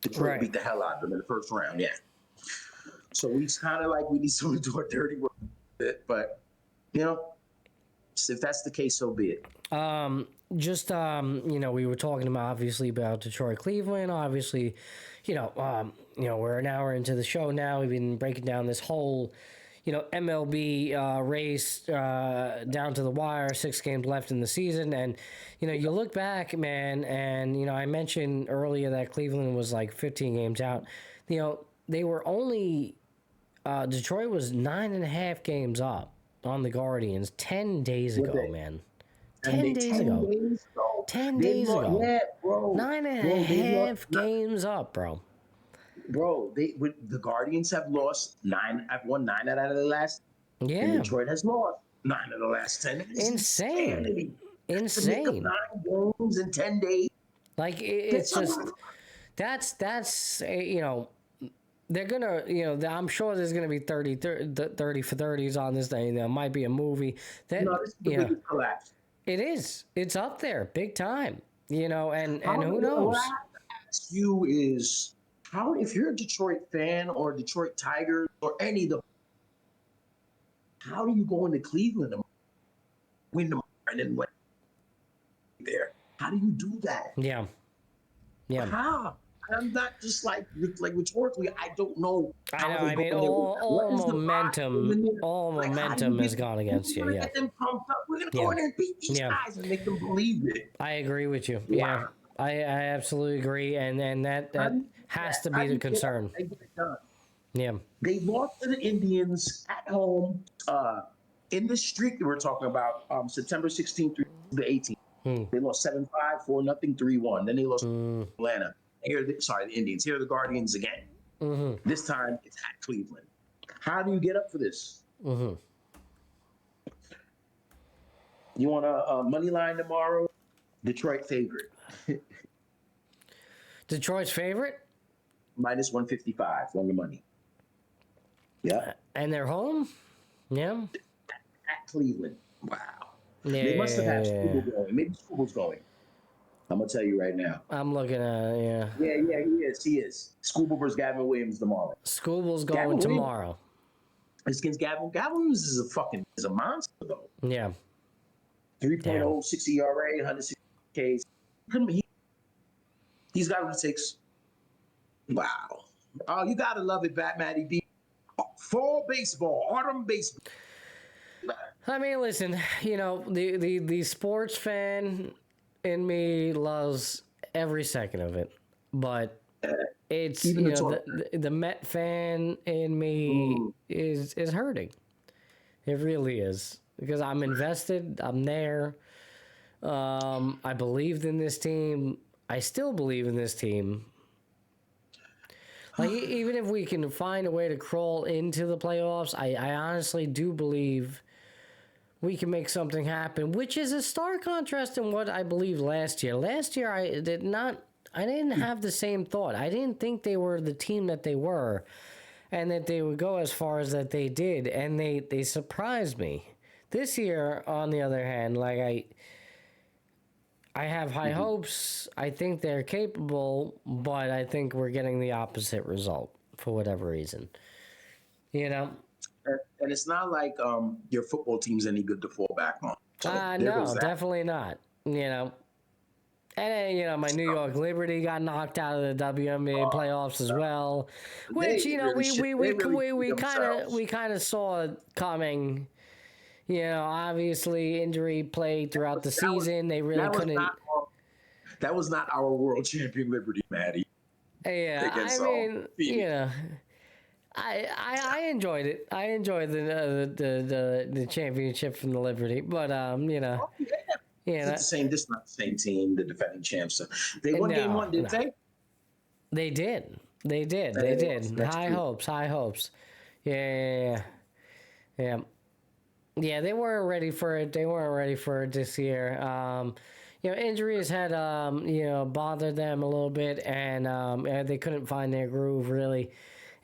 Detroit beat the hell out of them in the first round, yeah. So it's kind of like we need someone to do our dirty work. But, if that's the case, so be it. We were talking about, obviously, about Detroit, Cleveland. Obviously, we're an hour into the show now. We've been breaking down this whole, MLB race down to the wire, 6 games left in the season. And, you look back, man, and, I mentioned earlier that Cleveland was like 15 games out. They were only, Detroit was 9.5 games up on the Guardians 10 days ago, man. 10 days ago. 10 days ago. Yeah, bro. 9.5 games up, bro. Bro, the Guardians have lost 9. I've won 9 out of the last. Yeah. And Detroit has lost. 9 of the last 10. It's Insane. To make up 9 games in 10 days. Like, it's just, that's you know, they're gonna, you know, I'm sure there's gonna be 30 for 30s on this thing. There might be a movie that, No, this is the biggest collapse. it is. It's up there, big time. You know, and who knows? What I have to ask you is, how, if you're a Detroit fan or Detroit Tigers or any of the, how do you go into Cleveland and win them and then win there? How do you do that? Yeah. How? I'm not just like rhetorically. I don't know. I know. I mean, all momentum has gone against you. We're Yeah. gonna get them pumped up. We're gonna go in there and beat these guys and make them believe it. I agree with you. Wow. Yeah. I absolutely agree, and that has to be the concern. Yeah. They lost to the Indians at home in the streak that we're talking about, September 16th through the 18th. They lost 7-5, 4-0, 3-1. Then they lost to Atlanta. The Indians. Here are the Guardians again. This time it's at Cleveland. How do you get up for this? You want a money line tomorrow? Detroit favorite. Detroit's favorite? Minus 155 on the money. Yeah. And they're home? Yeah. At Cleveland. Wow. Yeah, They must have had Scooble going. Maybe Scooble's going. I'm going to tell you right now. I'm looking at it, yeah. Yeah, he is. Scooble versus Gavin Williams tomorrow. Scooble's going tomorrow. It's against Gavin. Gavin Williams is a monster, though. Yeah. 3.0, 6 ERA, 160 Ks. He's got what it takes. Wow. Oh, you got to love it, Matty B. Fall baseball, autumn baseball. I mean, listen, you know, the sports fan in me loves every second of it, but it's, you know, the Met fan in me is hurting. It really is, because I'm invested. I'm there. I believed in this team. I still believe in this team. Like, even if we can find a way to crawl into the playoffs, I honestly do believe we can make something happen, which is a stark contrast in what I believed last year. Last year, I didn't have the same thought. I didn't think they were the team that they were, and that they would go as far as that they did, and they surprised me. This year, on the other hand, like, I have high hopes. I think they're capable, but I think we're getting the opposite result for whatever reason. You know? And it's not like your football team's any good to fall back on. So no, definitely not. You know? And, you know, my New York Liberty got knocked out of the WNBA playoffs as well, which, you know, we kind of saw it coming. You know, obviously injury played throughout the season. They really couldn't. That was not our world champion Liberty, Maddie. Yeah, I mean, you know, I enjoyed it. I enjoyed the championship from the Liberty, but you know, This is not the same team, the defending champs. So they won game 1, didn't they? They did. They did. High hopes. Yeah. Yeah, they weren't ready for it. They weren't ready for it this year. You know, injuries had, you know, bothered them a little bit, and they couldn't find their groove, really.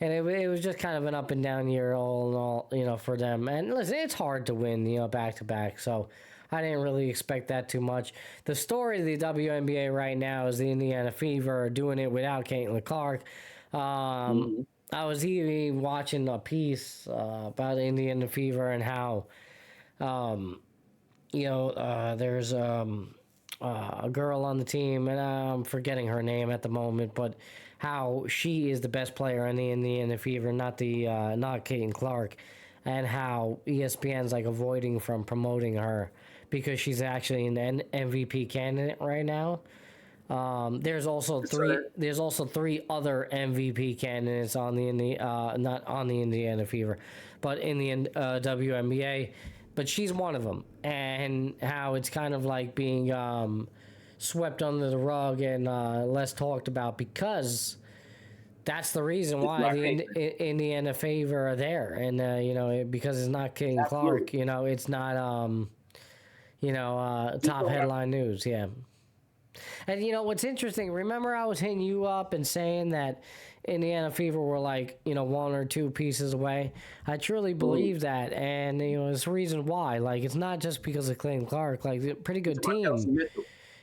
And it was just kind of an up and down year all in all, you know, for them. And listen, it's hard to win, you know, back to back. So I didn't really expect that too much. The story of the WNBA right now is the Indiana Fever doing it without Caitlin Clark. I was even watching a piece about the Indiana Fever and how, you know, there's a girl on the team, and I'm forgetting her name at the moment, but how she is the best player in the Indiana Fever, not Caitlin Clark, and how ESPN's like avoiding from promoting her because she's actually an MVP candidate right now. There's also three other MVP candidates on not on the Indiana Fever, but in the WNBA. But she's one of them, and how it's kind of like being swept under the rug and less talked about because That's the reason why the Indiana Fever are there, and because it's not King Clark, it's not top headline news, yeah. And what's interesting? Remember, I was hitting you up and saying that Indiana Fever were like one or two pieces away. I truly believe that, and there's a reason why. Like, it's not just because of King Clark. Like, pretty good team.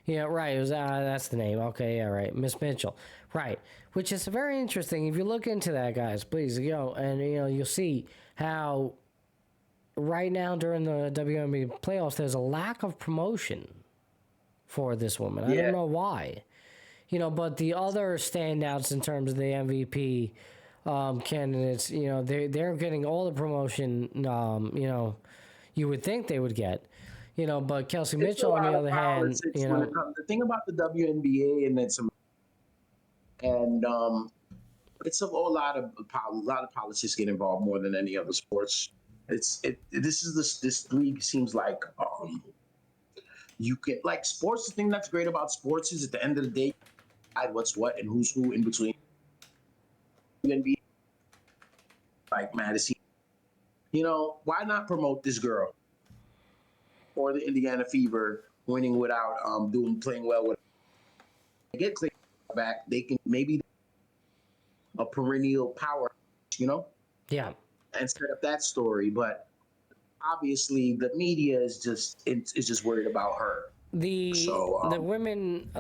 Yeah, right. It was that's the name. Okay, yeah, right. Miss Mitchell, right? Which is very interesting. If you look into that, guys, please, and you'll see how right now during the WNBA playoffs, there's a lack of promotion for this woman. I don't know why, but the other standouts in terms of the MVP candidates, they're getting all the promotion. You would think they would get. But Kelsey Mitchell, on the other hand, the thing about the WNBA and it's a whole lot of politics get involved more than any other sports. This league seems like you can like sports. The thing that's great about sports is at the end of the day, what's what and who's who in between. WNBA, like Madison, why not promote this girl? Or the Indiana Fever winning without playing well with. They get Clay back, they can maybe a perennial power, Yeah. And set up that story. But obviously, the media is just worried about her. The other women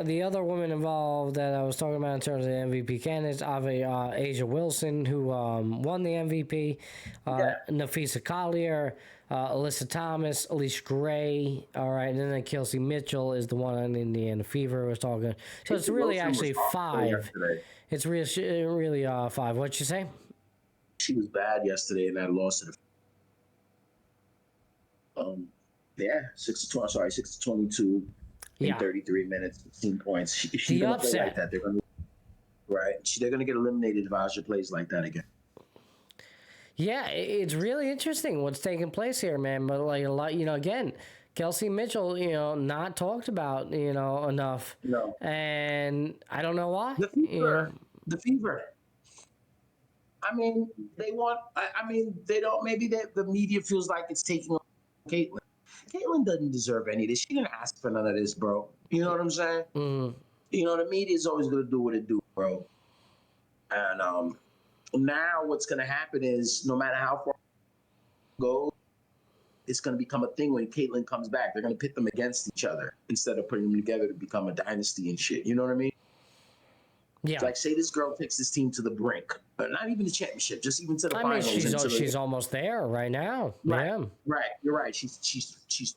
involved that I was talking about in terms of the MVP candidates, Asia Wilson, who won the MVP, Nafisa Collier, Alyssa Thomas, Alicia Gray, all right, and then Kelsey Mitchell is the one on Indiana Fever was talking. So it's really actually five. It's really five. What'd you say? She was bad yesterday, and I lost to the. 6 to 22 in 33 minutes, 16 points. She's gonna play like that. They're gonna get eliminated if Aja plays like that again. Yeah, it's really interesting what's taking place here, man. But like a lot, again, Kelsey Mitchell, not talked about, enough. No. And I don't know why. The Fever. The Fever. I mean, they want. I mean, they don't. Maybe the media feels like it's taking on Caitlyn. Caitlyn doesn't deserve any of this. She didn't ask for none of this, bro. You know what I'm saying? Mm-hmm. The media is always going to do what it do, bro. And now what's going to happen is no matter how far it goes, it's going to become a thing when Caitlyn comes back. They're going to pit them against each other instead of putting them together to become a dynasty and shit. You know what I mean? Yeah. It's like, say this girl takes this team to the brink, but not even the championship, just even to the finals. She's almost there right now. Right, yeah. Right. You're right. She's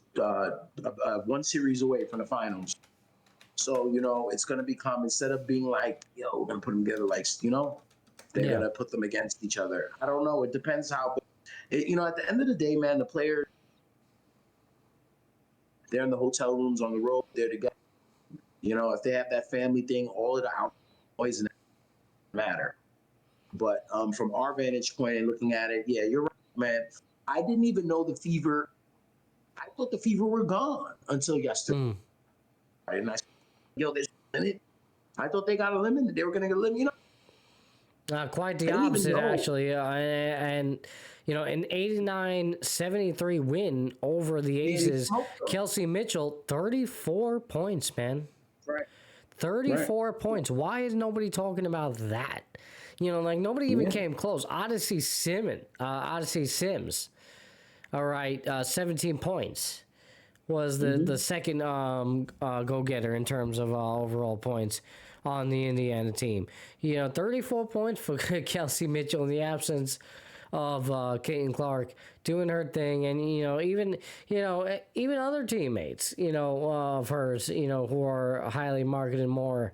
one series away from the finals. So it's gonna become, instead of being like, we're gonna put them together, like they're gonna put them against each other. I don't know. It depends how. At the end of the day, man, the players, they're in the hotel rooms on the road. They're together. If they have that family thing, all of the noise and matter. But from our vantage point and looking at it, yeah, you're right, man. I didn't even know the Fever. I thought the Fever were gone until yesterday. And I said, they're in it. I thought they got eliminated. They were going to get eliminated. Quite the opposite, actually. And an 89-73 win over the Aces. Kelsey Mitchell, 34 points, man. Right. 34 points. Why is nobody talking about that? Nobody even came close. Odyssey Sims, all right, 17 points was the second go-getter in terms of overall points on the Indiana team. 34 points for Kelsey Mitchell in the absence of Caitlin Clark doing her thing, and even other teammates of hers who are highly marketed more,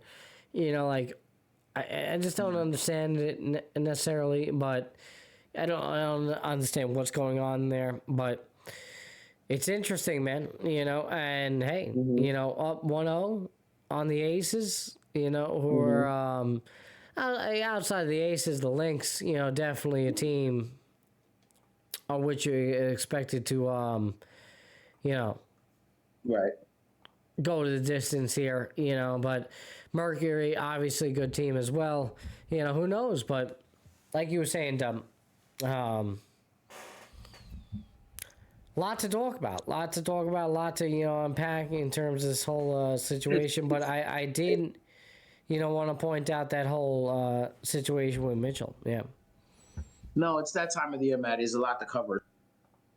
I just don't understand it necessarily, but I don't understand what's going on there, but it's interesting, man, and hey, up 1-0 on the Aces, who are outside of the Aces, the Lynx, definitely a team on which you're expected to, right. go to the distance here, but Mercury, obviously a good team as well. Who knows? But like you were saying, Dub, lot to talk about, lot to unpack in terms of this whole situation. But I did, want to point out that whole situation with Mitchell. Yeah. No, it's that time of the year, Matt. There's a lot to cover.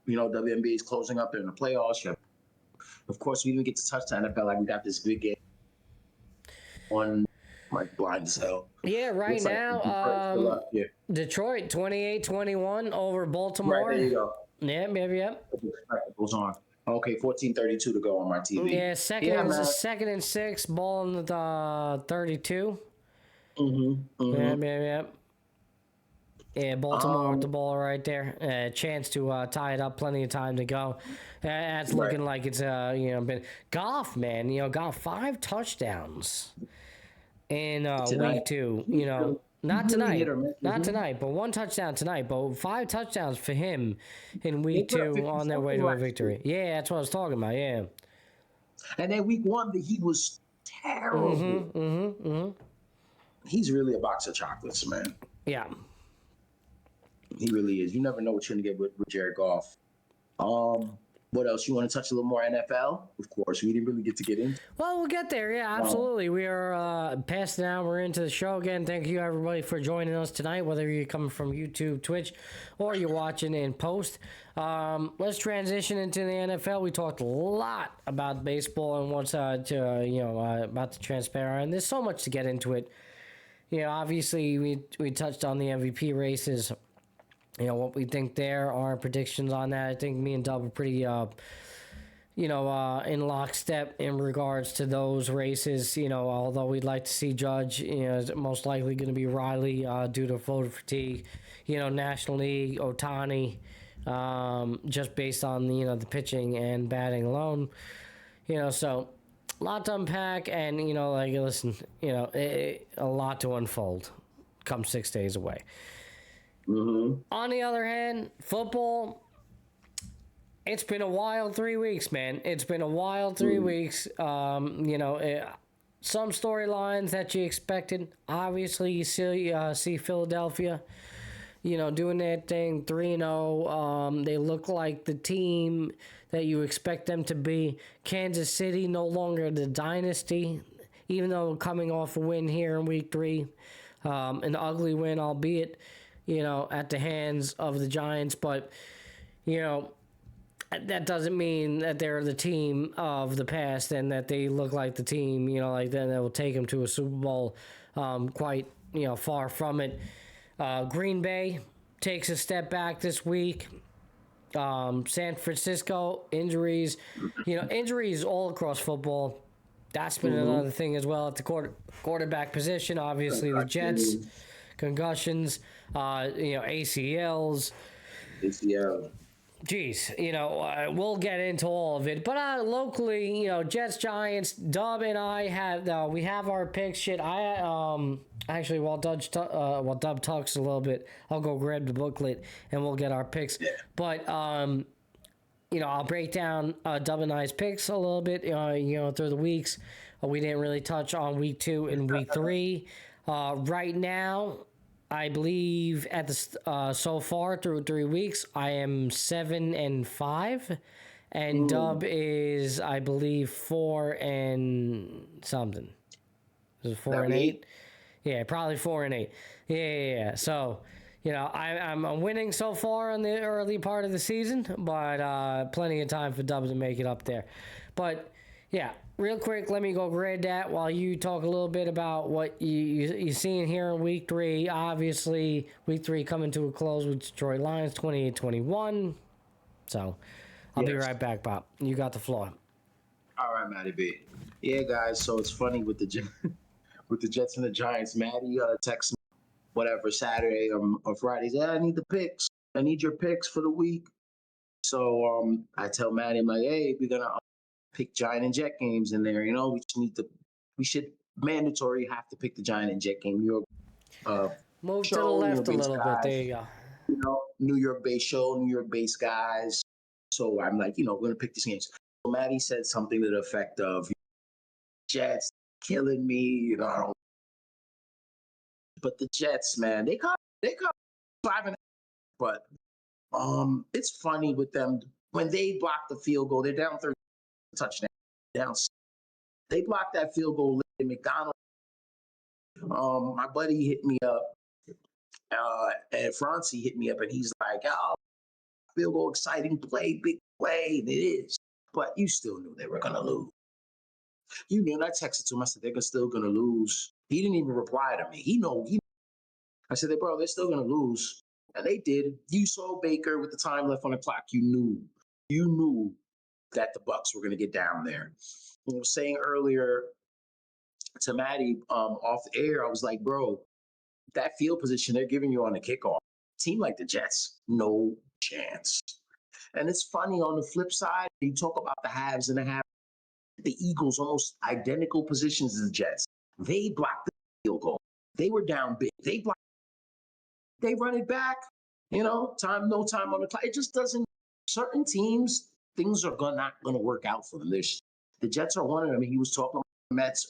WNBA is closing up in the playoffs. Yeah. Of course, we didn't get to touch the NFL. Like, we got this big game on, like, blind as hell. Yeah, right now, Detroit 28-21 over Baltimore. Right, there you go. Yep. Goes on. Okay, 14:32 to go on my TV. Yeah, second and 6, ball in the 32. Yep. Yeah, Baltimore with the ball right there. Chance to tie it up. Plenty of time to go. That's looking like it's been Goff, man. Goff 5 touchdowns in week 2. Not tonight, but 1 touchdown tonight. But 5 touchdowns for him in week 2 on their way to a victory. Yeah, that's what I was talking about. Yeah. And then week 1, he was terrible. He's really a box of chocolates, man. Yeah. He really is. You never know what you're going to get with Jared Goff. What else? You want to touch a little more NFL? Of course. We didn't really get to get in. Well, we'll get there. Yeah, absolutely. We are past an hour into the show. Again, thank you, everybody, for joining us tonight, whether you're coming from YouTube, Twitch, or you're watching in post. Let's transition into the NFL. We talked a lot about baseball and what's about to transpire, and there's so much to get into it. Obviously, we touched on the MVP races. What we think there, our predictions on that. I think me and Dub are pretty, in lockstep in regards to those races. Although we'd like to see Judge, is most likely going to be Riley due to voter fatigue. National League, Ohtani, just based on, the pitching and batting alone. So a lot to unpack and, listen, a lot to unfold come 6 days away. On the other hand, football, it's been a wild 3 weeks, man. It's been a wild 3 weeks. Some storylines that you expected. Obviously, you see Philadelphia, doing their thing, 3-0. They look like the team that you expect them to be. Kansas City, no longer the dynasty, even though coming off a win here in week 3. An ugly win, albeit, at the hands of the Giants. But, that doesn't mean that they're the team of the past and that they look like the team, that will take them to a Super Bowl. Quite, far from it. Green Bay takes a step back this week. San Francisco, injuries. Injuries all across football. That's been another thing as well at the quarterback position. Obviously, the Jets, concussions, ACLs. Jeez, we'll get into all of it. But locally, Jets, Giants, Dub and I have we have our picks. Actually, while Dub talks a little bit, I'll go grab the booklet and we'll get our picks. Yeah. But I'll break down Dub and I's picks a little bit. Through the weeks, we didn't really touch on week 2 and week 3. Right now, I believe at the so far through 3 weeks, I am 7-5, and Dub is, I believe, 4 and something. Is it 4 and 8? Yeah, probably 4 and 8. Yeah. So, I'm winning so far in the early part of the season, but plenty of time for Dub to make it up there. But yeah. Real quick, let me go grade that while you talk a little bit about what you're seeing here in Week 3. Obviously, Week 3 coming to a close with Detroit Lions 28-21. So, I'll be right back, Bob. You got the floor. All right, Matty B. Yeah, guys, so it's funny with the Jets and the Giants. Matty texts me, whatever, Saturday or Friday. Said, I need the picks. I need your picks for the week. So I tell Matty, I'm like, hey, we're going to pick Giant and Jet games in there. We should mandatory have to pick the Giant and Jet game. Move to the left a little bit. There you go. New York-based show, New York-based guys. So I'm like, we're going to pick these games. So Maddie said something to the effect of, Jets killing me. I don't. But the Jets, man, they come 5.5. But it's funny with them when they block the field goal. They're down 30 touchdown. Down. They blocked that field goal. McDonald. My buddy hit me up. And Francie hit me up, and he's like, "Oh, field goal, exciting play, big play." And it is, but you still knew they were gonna lose. You knew. And I texted to him. I said they're still gonna lose. He didn't even reply to me. I said, "Bro, they're still gonna lose," and they did. You saw Baker with the time left on the clock. You knew that the Bucs were gonna get down there. I was saying earlier to Maddie off the air, I was like, "Bro, that field position they're giving you on the kickoff, team like the Jets, no chance." And it's funny on the flip side, you talk about the haves and the have. The Eagles almost identical positions as the Jets. They blocked the field goal. They were down big. They run it back. No time on the clock. It just doesn't. Certain teams, things are not gonna work out for them. The Jets are one of them. He was talking about the Mets.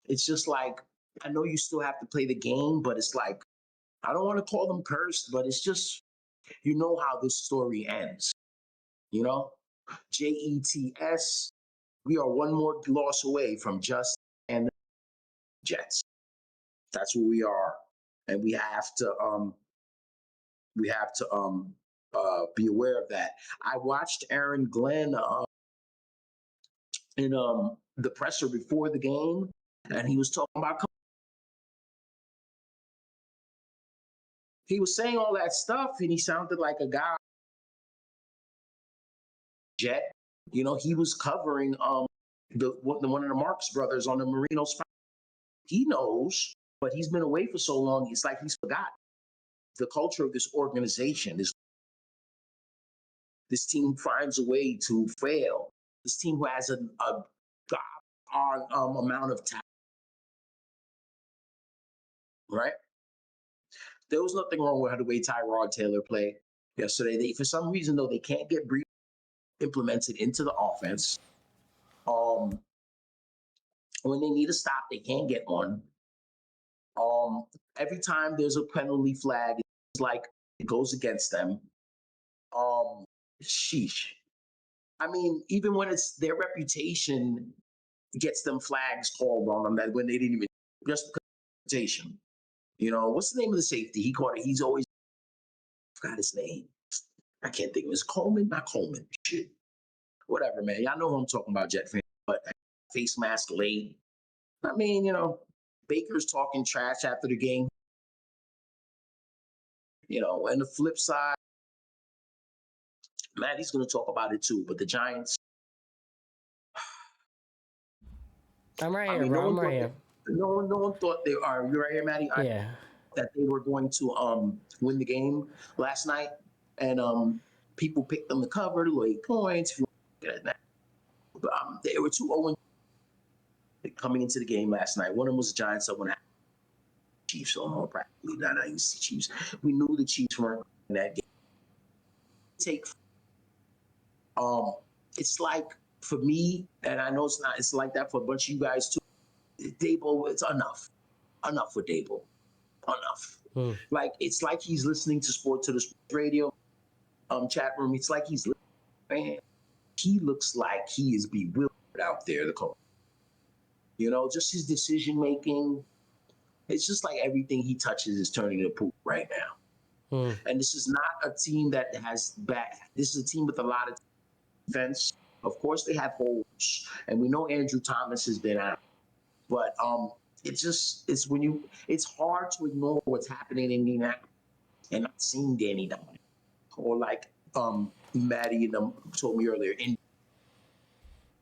It's just like, I know you still have to play the game, but it's like, I don't want to call them cursed, but it's just, how this story ends. Jets. We are one more loss away from just and Jets. That's where we are, and we have to be aware of that. I watched Aaron Glenn in the presser before the game, and he was talking about. He was saying all that stuff, and he sounded like a guy. Jet, he was covering the one of the Marx brothers on the Marinos. He knows, but he's been away for so long. It's like he's forgotten the culture of this organization. This team finds a way to fail. This team who has a amount of talent, right? There was nothing wrong with the way Tyrod Taylor played yesterday. For some reason, though, they can't get Brees implemented into the offense. When they need a stop, they can't get one. Every time there's a penalty flag, it's like it goes against them. Sheesh. I mean, even when it's their reputation gets them flags called on them, that when they didn't even just reputation. What's the name of the safety? He caught it. He's always forgot his name. I can't think of it. It's Coleman, not Coleman. Shit. Whatever, man. Y'all know who I'm talking about, Jet fan. But face mask late. I mean, Baker's talking trash after the game. And the flip side, Maddie's going to talk about it too. But the Giants. I'm right here, bro. I'm right here. No one thought they are. You right here, Maddie? Yeah. That they were going to win the game last night, and people picked them to cover the 8 points. If you look at that, but they were 2-0 coming into the game last night. One of them was the Giants. Someone had Chiefs. So practically not even the Chiefs. We knew the Chiefs weren't in that game. It's like for me, and I know it's not. It's like that for a bunch of you guys too. Dable, it's enough with Dable. Enough. Like it's like he's listening to the sports radio chat room. It's like he's listening. Man, he looks like he is bewildered out there. The coach, just his decision making. It's just like everything he touches is turning to poop right now. And this is not a team that has bad. This is a team with a lot of defense. Of course, they have holes, and we know Andrew Thomas has been out, but it's hard to ignore what's happening in Indianapolis and not seeing Danny Diamond. Or like Maddie and them told me earlier,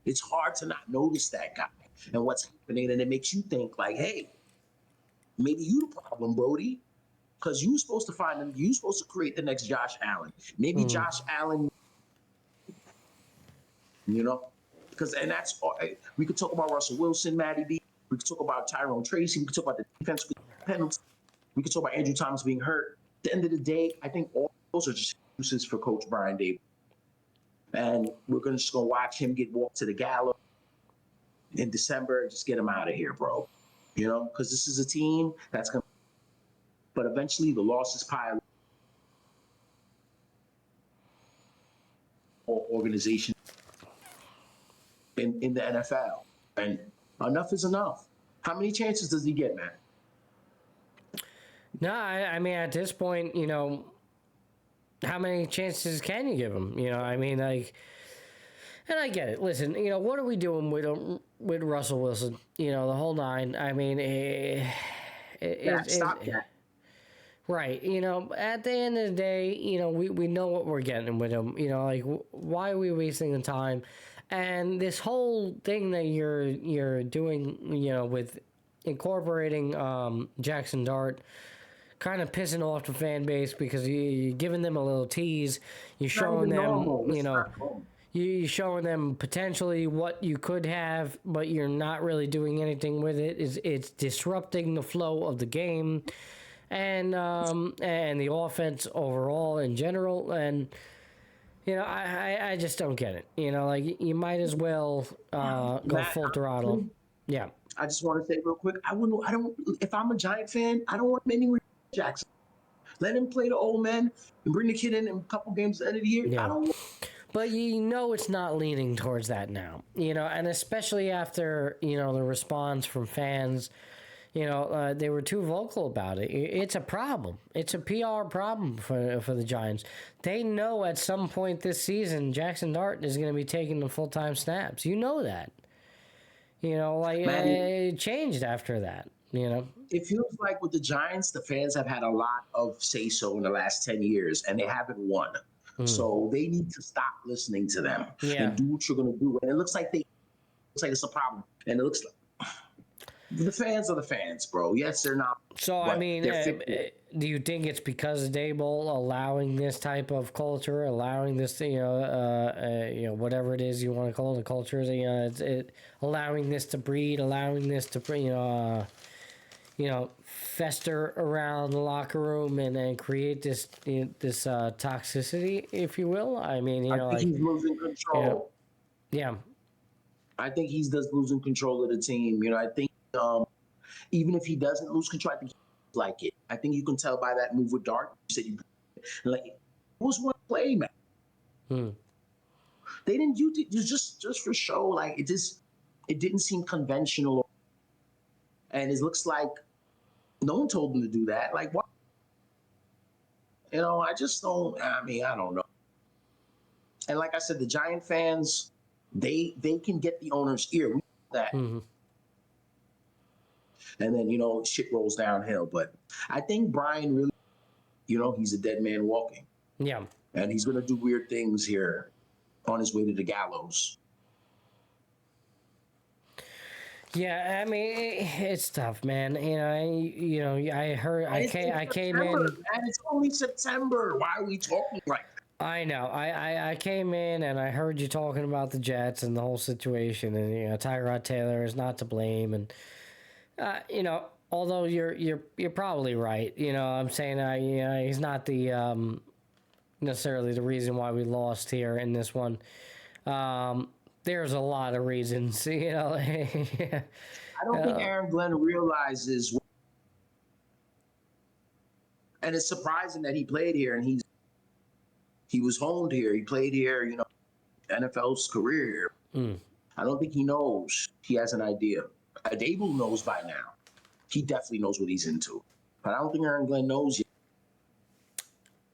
it's hard to not notice that guy and what's happening, and it makes you think like, hey, maybe you the problem, Brody, because you were supposed to find him. You were supposed to create the next Josh Allen. Maybe Josh Allen, and that's all. We could talk about Russell Wilson, Matty B. We could talk about Tyrone Tracy. We could talk about the defense, penalties. We could talk about Andrew Thomas being hurt. At the end of the day, I think all those are just excuses for Coach Brian Dable. And we're just going to watch him get walked to the gallows. in December, just get him out of here, bro. You know, because this is a team that's going to, but eventually the losses pile organization in the NFL. And enough is enough. How many chances does he get, man? No, I mean, at this point, you know, how many chances can you give him? You know, I mean, like, and I get it. Listen, you know, what are we doing with Russell Wilson? You know, the whole nine. I mean, Stop that. Right. You know, at the end of the day, you know, we know what we're getting with him. You know, like, why are we wasting the time? And this whole thing that you're doing, you know, with incorporating Jackson Dart, kind of pissing off the fan base because you're giving them a little tease. You're showing them, you know, you're showing them potentially what you could have, but you're not really doing anything with it. It's disrupting the flow of the game and the offense overall in general. And you know, I just don't get it. You know, like, you might as well go Matt, full throttle. Yeah. I just want to say real quick, I don't, if I'm a Giant fan, I don't want him anywhere near Jackson. Let him play the old man and bring the kid in a couple games at the end of the year. Yeah. I don't. But you know it's not leaning towards that now. You know, and especially after, you know, the response from fans, you know, they were too vocal about it. It's a problem. It's a PR problem for the Giants. They know at some point this season Jackson Dart is going to be taking the full-time snaps. You know that. You know, like, it changed after that, you know. It feels like with the Giants, the fans have had a lot of say-so in the last 10 years, and they haven't won. So they need to stop listening to them and do what you're going to do. And it looks like it's a problem. And it looks like the fans are the fans, bro. Yes, they're not. So, I mean, do you think it's because of Daboll allowing this type of culture, allowing this, you know, whatever it is you want to call it, the culture, you know, it allowing this to breed, allowing this to, you know, fester around the locker room and create this toxicity, if you will? I mean, you know, I think he's losing control. You know, yeah. I think he's just losing control of the team. You know, I think even if he doesn't lose control, I think he like it. I think you can tell by that move with Dart. You said like, it was one play, man. They didn't use it just for show. Like, it didn't seem conventional. And it looks like no one told him to do that. Like, what? You know, I just don't. I mean, I don't know. And like I said, the Giant fans, they can get the owner's ear. We know that. And then, you know, shit rolls downhill. But I think Brian really, you know, he's a dead man walking. Yeah. And he's going to do weird things here on his way to the gallows. Yeah, I mean, it's tough, man. You know, I heard, I came in. Man, it's only September. Why are we talking like that? I know. I came in and I heard you talking about the Jets and the whole situation, and you know, Tyrod Taylor is not to blame, and you know, although you're probably right. You know, I'm saying you know, he's not the necessarily the reason why we lost here in this one. There's a lot of reasons, you know. I don't think Aaron Glenn realizes, and it's surprising that he played here and he was honed here. He played here, you know, NFL's career here. I don't think he knows. He has an idea. Daboll knows by now. He definitely knows what he's into. But I don't think Aaron Glenn knows yet.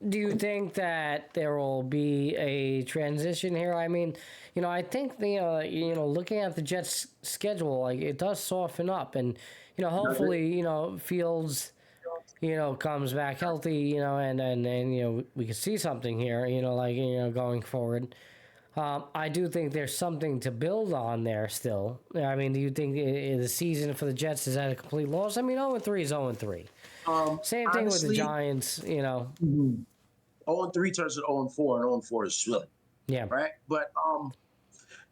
Do you think that there will be a transition here? I mean, you know, I think you know, looking at the Jets' schedule, like, it does soften up, and you know, hopefully, you know, Fields, you know, comes back healthy, you know, and you know, we can see something here, you know, like, you know, going forward. I do think there's something to build on there still. I mean, do you think the season for the Jets is at a complete loss? I mean, 0-3 is 0-3. Same thing honestly, with the Giants, you know. 0-3 turns to 0-4, and 0-4 is silly. Yeah. Right? But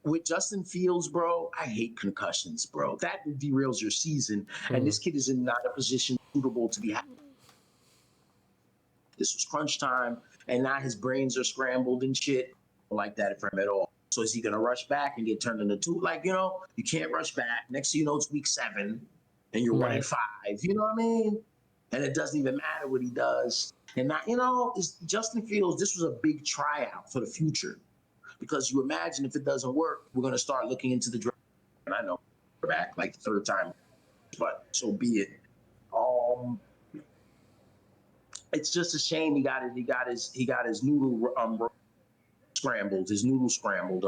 with Justin Fields, bro, I hate concussions, bro. That derails your season, and this kid is in not a position suitable to be happy. This was crunch time, and now his brains are scrambled and shit. I don't like that for him at all. So is he going to rush back and get turned into 2? Like, you can't rush back. Next thing you know, it's week 7, and you're 1-5. You know what I mean? And it doesn't even matter what he does. And not, it's Justin Fields. This was a big tryout for the future, because you imagine if it doesn't work, we're going to start looking into the draft. And I know we're back like the 3rd time, but so be it. It's just a shame he got his noodle scrambled.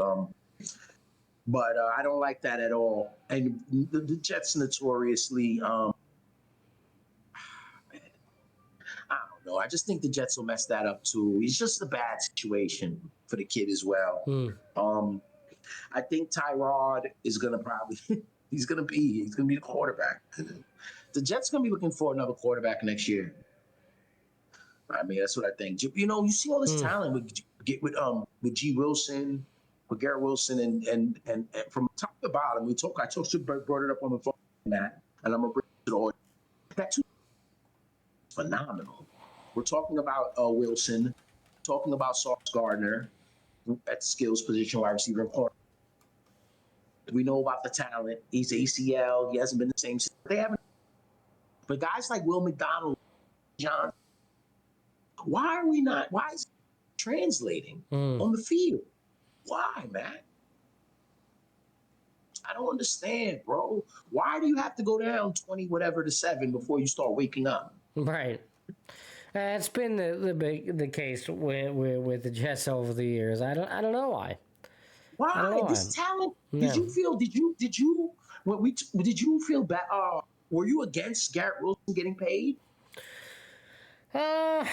But I don't like that at all. And the Jets notoriously, I don't know. I just think the Jets will mess that up too. It's just a bad situation for the kid as well. I think Tyrod is gonna he's gonna be the quarterback. The Jets gonna be looking for another quarterback next year. I mean, that's what I think. You see all this talent with G. Wilson, with Garrett Wilson, and from top to bottom. I brought it up on the phone, Matt, and I'm gonna bring it to the audience. That too phenomenal. We're talking about Wilson, talking about Sauce Gardner at the skills position, wide receiver and corner. We know about the talent. He's ACL. He hasn't been the same. They haven't. But guys like Will McDonald, John. Why is it translating on the field? Why, man? I don't understand, bro. Why do you have to go down 20 whatever to 7 before you start waking up? Right. It's been the case with the Jets over the years. I don't know why. Why this talent? Did you feel bad? Were you against Garrett Wilson getting paid? No,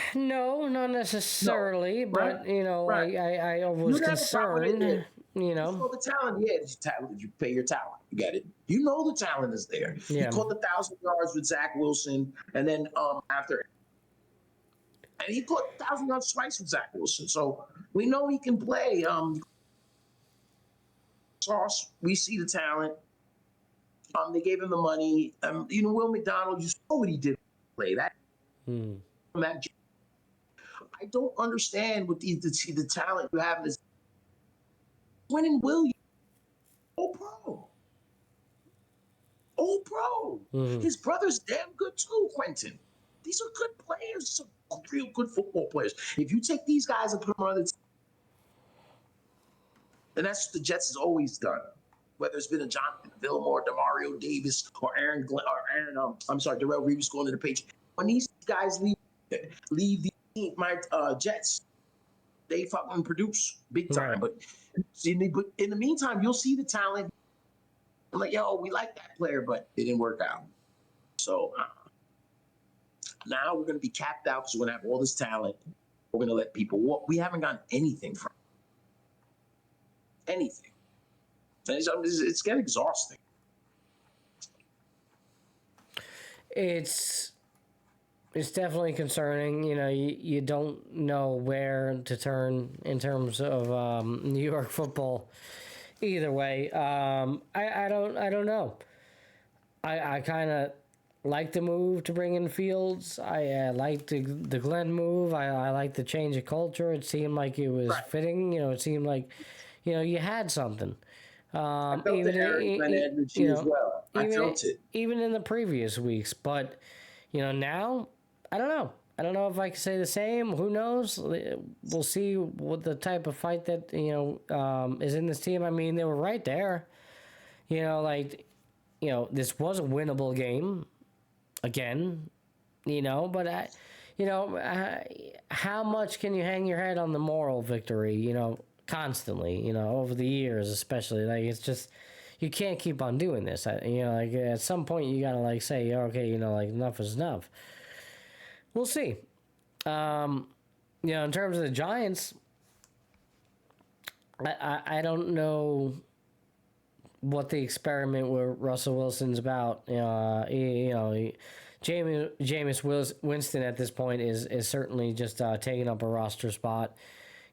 not necessarily, No, but right. I was concerned. You know the talent. Yeah, you pay your talent. You get it. You know the talent is there. Yeah. He caught the 1,000 yards with Zach Wilson, and then and he caught 1,000 yards twice with Zach Wilson. So we know he can play. Sauce, we see the talent. They gave him the money. Will McDonald, you saw what he did play that. That I don't understand what the talent you have is. Quentin Williams, all pro. His brother's damn good too, Quentin. These are good players, some real good football players. If you take these guys and put them on the team, and that's what the Jets has always done. Whether it's been a Jonathan Villamore, Demario Davis, or Darrell Reeves going to the Patriots. When these guys leave the team, Jets, they fucking produce big time. Right. But in the meantime, you'll see the talent. I'm like, yo, we like that player, but it didn't work out. So now we're going to be capped out because we're going to have all this talent. We're going to let people walk. We haven't gotten anything from anything. It's getting exhausting. It's definitely concerning. You don't know where to turn in terms of New York football. Either way, I don't know. I kind of like the move to bring in Fields. I like the Glenn move. I like the change of culture. It seemed like it was fitting. It seemed like you had something. I felt the Eric Glenn energy as well. I felt it. Even in the previous weeks. But, now, I don't know. I don't know if I can say the same. Who knows? We'll see what the type of fight that, is in this team. I mean, they were right there. This was a winnable game. Again. But, how much can you hang your head on the moral victory, constantly, over the years, especially. It's just, you can't keep on doing this. At some point you gotta say, okay, enough is enough. We'll see. In terms of the Giants, I don't know what the experiment with Russell Wilson's about. Jameis Winston at this point is certainly just taking up a roster spot.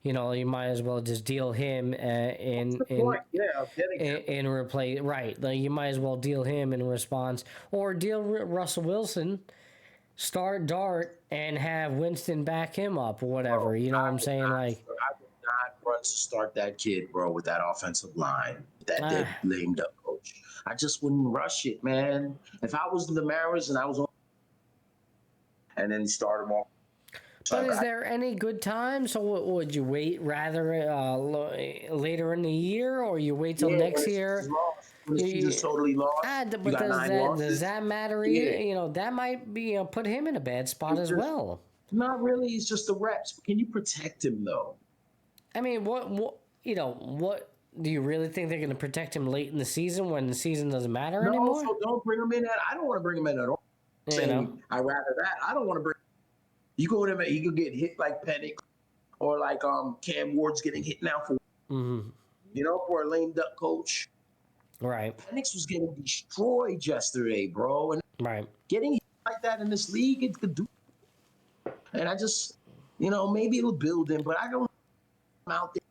You might as well just deal him in replace. Right, you might as well deal him in response, or deal Russell Wilson, start Dart, and have Winston back him up, or whatever. What I'm saying? I would not run to start that kid, bro, with that offensive line, that lame duck coach. I just wouldn't rush it, man. If I was the Mariners and I was on, and then start him off. But is there any good time? So would you wait rather later in the year, or you wait till next year? When the season's totally lost. But does that matter? Yeah. You know, that might be put him in a bad spot as well. Not really. It's just the reps. Can you protect him though? I mean, what do you really think they're going to protect him late in the season when the season doesn't matter anymore? No, so don't bring him in. I don't want to bring him in at all. I'd rather that. I don't want to bring. You go to him, he could get hit like Pennick, or like Cam Ward's getting hit now for for a lame duck coach. Right. Penix was getting destroyed yesterday, bro, and getting hit like that in this league, it could do. And I just, maybe it'll build him, but I don't. Out there,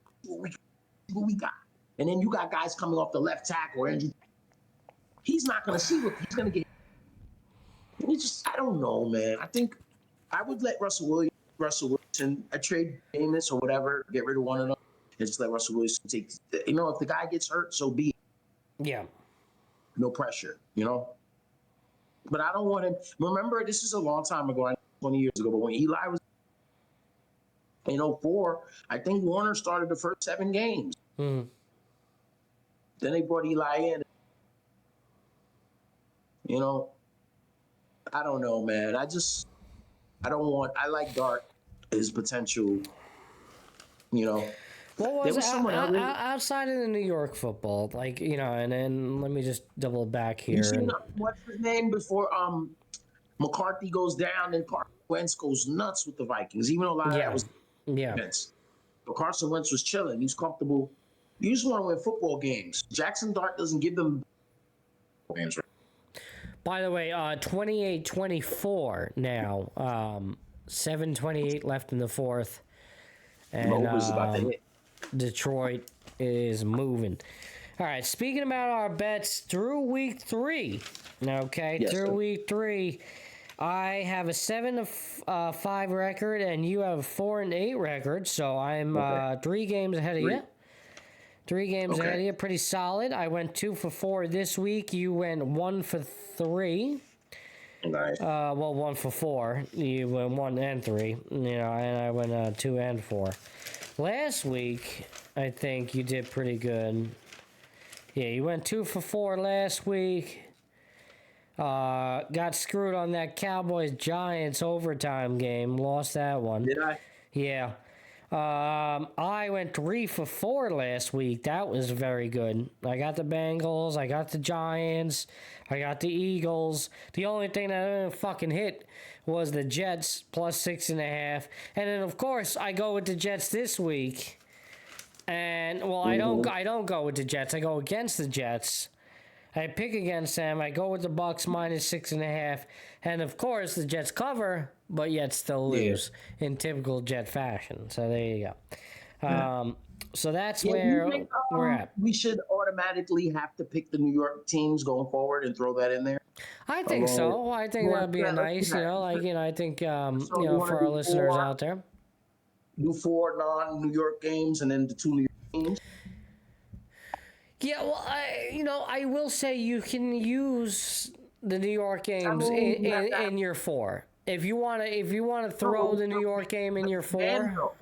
what we got, and then you got guys coming off the left tackle, Andrew. He's not going to see what he's going to get. I don't know, man. I think I would let Russell Wilson, I trade Jameis or whatever, get rid of one of them, and just let Russell Wilson take. If the guy gets hurt, so be it. Yeah. No pressure, But I don't want him. Remember, this is a long time ago, 20 years ago, but when Eli was in 2004, I think Warner started the first 7 games. Then they brought Eli in. I don't know, man. I like Dart, his potential, What was outside of the New York football, and then let me just double back here. What's his name before McCarthy goes down and Carson Wentz goes nuts with the Vikings, even though a lot of that was defense. But Carson Wentz was chilling. He's comfortable. You just want to win football games. Jackson Dart doesn't give them games. By the way, 28-24 now. 7:28 left in the fourth. And about to hit. Detroit is moving. All right, speaking about our bets through week 3. Okay, through week 3, I have a 7-5 record, and you have a 4-8 record. So I'm 3 games ahead of you. 3 games ahead of you, pretty solid. I went 2 for 4 this week. You went 1 for 3. Nice. 1 for 4. You went 1 and 3. And I went 2 and 4. Last week, I think you did pretty good. Yeah, you went 2 for 4 last week. Got screwed on that Cowboys-Giants overtime game. Lost that one. Did I? Yeah. I went 3 for 4 last week. That was very good. I got the Bengals. I got the Giants. I got the Eagles. The only thing that I didn't fucking hit was the Jets plus 6.5. And then of course I go with the Jets this week. And I don't go with the Jets. I go against the Jets. I pick against them. I go with the Bucks minus 6.5. And of course the Jets cover, but yet still lose in typical Jet fashion. So there you go. So that's where we're at. We should automatically have to pick the New York teams going forward and throw that in there. I think so. I think that'd be nice, I think, for our listeners out there. Do 4 non-New York games and then the 2 New York teams. Yeah, well, I will say you can use the New York games in your 4. If you want to throw the New York game in your 4.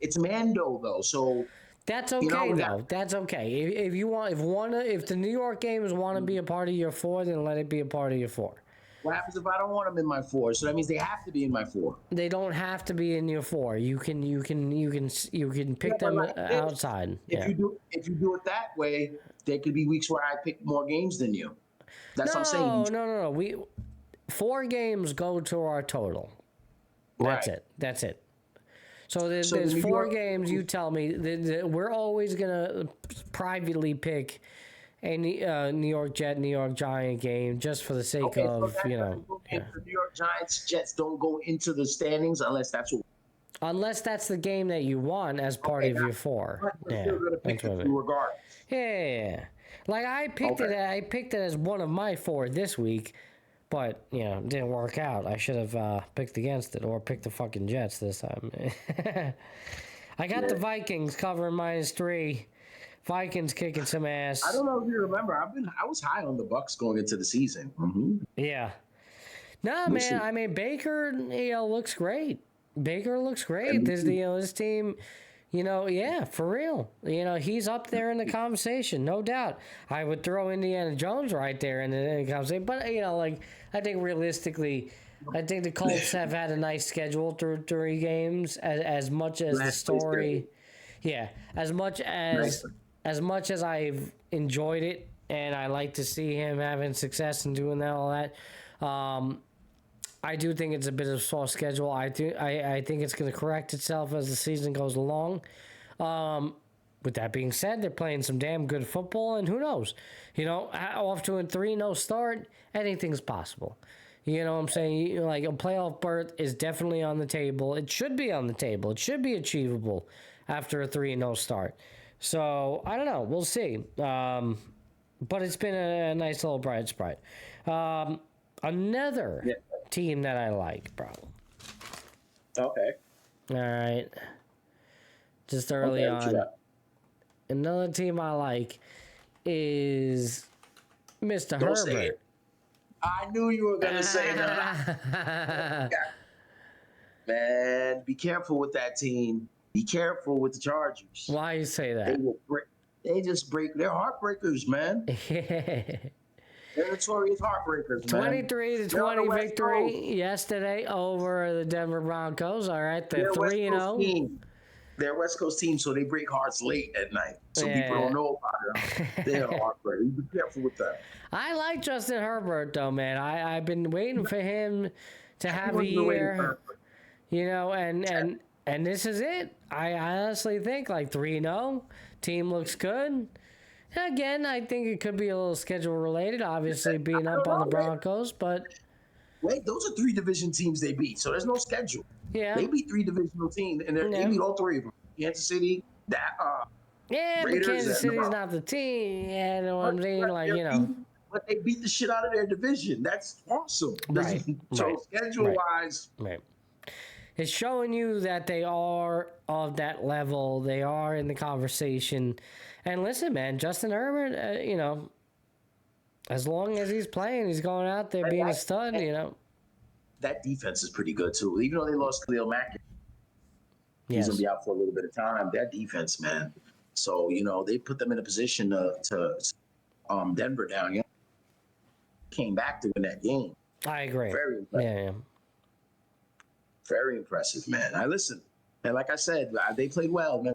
It's Mando though, so that's okay though. That's okay. If the New York games want to be a part of your 4, then let it be a part of your 4. What happens if I don't want them in my 4? So that means they have to be in my 4. They don't have to be in your 4. You can pick them outside. If you do it that way, there could be weeks where I pick more games than you. That's what I'm saying. No. 4 games go to our total. That's it. So there's 4 games. You tell me we're always gonna privately pick a New York Jet, New York Giant game just for the sake of The New York Giants Jets don't go into the standings unless that's the game that you want as part of your 4. Yeah, still gonna pick it regardless. Yeah. Like I picked it as one of my 4 this week. But, it didn't work out. I should have picked against it or picked the fucking Jets this time. I got the Vikings covering -3. Vikings kicking some ass. I don't know if you remember. I was high on the Bucks going into the season. Mm-hmm. Yeah. No, man. see. I mean, Baker, looks great. Baker looks great. This team, yeah, for real. He's up there in the conversation, no doubt. I would throw Indiana Jones right there in the conversation, but I think realistically, I think the Colts have had a nice schedule through 3 games. As much as the story, as much as I've enjoyed it, and I like to see him having success and doing all that. I do think it's a bit of a soft schedule. I think it's going to correct itself as the season goes along. With that being said, they're playing some damn good football, and who knows? Off to a 3-0 start, anything's possible. You know what I'm saying? Like, a playoff berth is definitely on the table. It should be on the table. It should be achievable after a 3-0 start. So, I don't know. We'll see. But it's been a nice little bright sprite. Another team that I like, bro. Okay. All right. Just early on. Another team I like is Mr. Don't say Herbert. it. I knew you were going to say that. Man, be careful with that team. Be careful with the Chargers. Why you say that? They just break. They're heartbreakers, man. They're notorious heartbreakers, man. 23-20 victory yesterday over the Denver Broncos. All right, they're 3-0. They're a West Coast team, so they break hearts late at night. So people don't know about them. They're heartbreakers. Be careful with that. I like Justin Herbert, though, man. I've been waiting for him to have a year. And this is it. I honestly think 3-0. Team looks good. Again, I think it could be a little schedule related, obviously being up on the Broncos, but wait, those are 3 division teams they beat, so there's no schedule. Yeah, they beat 3 divisional teams, and they beat all 3 of them. Kansas City, but Raiders, Kansas City's not the team. Yeah, you know what I'm saying? But they beat the shit out of their division. That's awesome. Right. So schedule-wise, right. It's showing you that they are of that level. They are in the conversation. And listen, man, Justin Herbert, as long as he's playing, he's going out there being a stud, That defense is pretty good, too. Even though they lost Khalil Mack, he's going to be out for a little bit of time. That defense, man. So, they put them in a position to Denver down. Came back to win that game. I agree. Very impressive. Yeah. Very impressive, man. I listen. And like I said, they played well, man,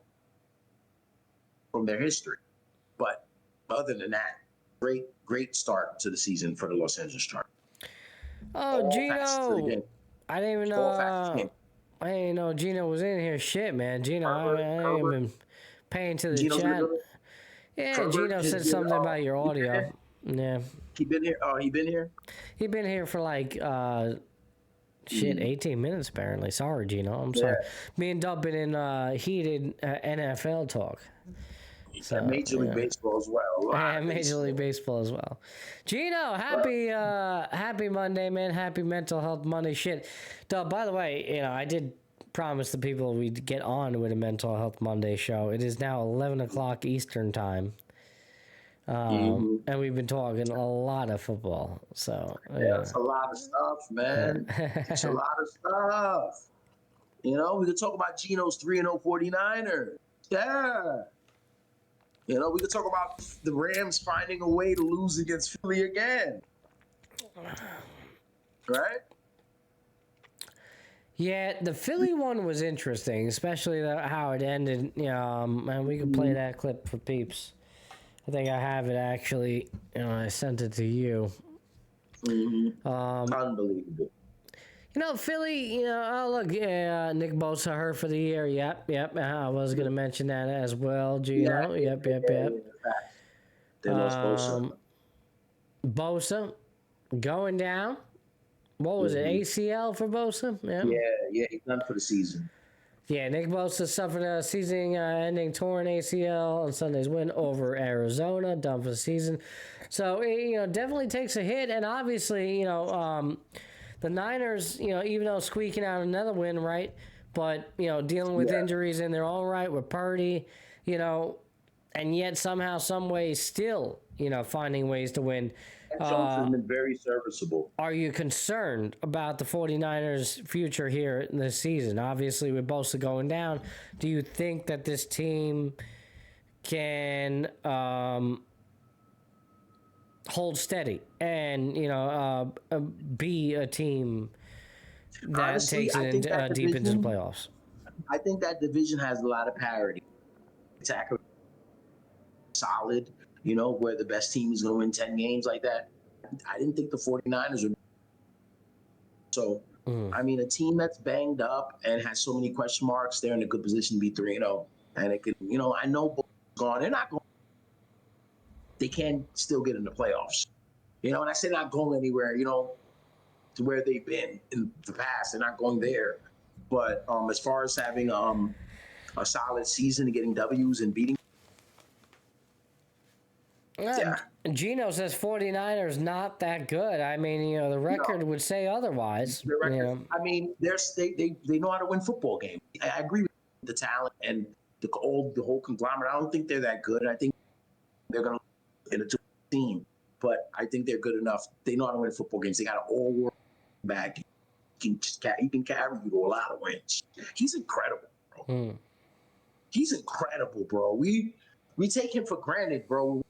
from their history. But other than that, great start to the season for the Los Angeles Chargers. Oh, Gino. I didn't even know. I didn't know Gino was in here. Shit, man. Gino, I ain't been paying to the Gino's chat. Yeah, Gino said something about your audio. Yeah. He been here? Oh, he been here? He been here for 18 minutes apparently. Sorry, Gino. I'm sorry. Me and Dub been in heated NFL talk. So, Major League Baseball as well. Yeah, Major League Baseball as well. Gino, happy Monday, man. Happy Mental Health Monday. Shit. Dub, by the way, I did promise the people we'd get on with a Mental Health Monday show. It is now 11 o'clock Eastern time. And we've been talking a lot of football. So yeah, it's a lot of stuff, man. It's a lot of stuff. We could talk about Gino's 3-0 49ers. Yeah. We could talk about the Rams finding a way to lose against Philly again. Right? Yeah, the Philly one was interesting, especially how it ended. And we could play that clip for peeps. I think I have it actually. I sent it to you. Mm-hmm. Unbelievable. Philly, Nick Bosa hurt for the year. Yep. I was going to mention that as well, Gino. Yep. They lost Bosa. Bosa going down. What was it, ACL for Bosa? Yeah, he's done for the season. Yeah, Nick Bosa suffered a season-ending torn ACL on Sunday's win over Arizona, done for the season. So, definitely takes a hit. And obviously, the Niners, even though squeaking out another win, right, but, you know, dealing with Yeah. injuries in their own right with Purdy, you know, and yet somehow, some ways still, you know, finding ways to win. Jones has been very serviceable. Are you concerned about the 49ers' future here in this season? Obviously, with Bosa going down, do you think that this team can hold steady and, you know, be a team that Honestly, takes I it think that deep into the division- playoffs? I think that division has a lot of parity. Attacker solid, you know, where the best team is going to win 10 games like that. I didn't think the 49ers would. So, I mean, a team that's banged up and has so many question marks, they're in a good position to be 3-0. And it could, you know, I know Bull's gone. They're not going. They can still get in the playoffs. You know, and I say not going anywhere, you know, to where they've been in the past. They're not going there. But as far as having a solid season and getting W's and beating. Yeah. Gino says 49ers not that good. I mean, you know, the record would say otherwise. The record, You know. I mean, they know how to win football games. I agree with the talent and the whole conglomerate. I don't think they're that good. I think they're going to in a team, but I think they're good enough. They know how to win football games. They got an all-world back. He can carry you to a lot of wins. He's incredible, bro. He's incredible, bro. We take him for granted, bro.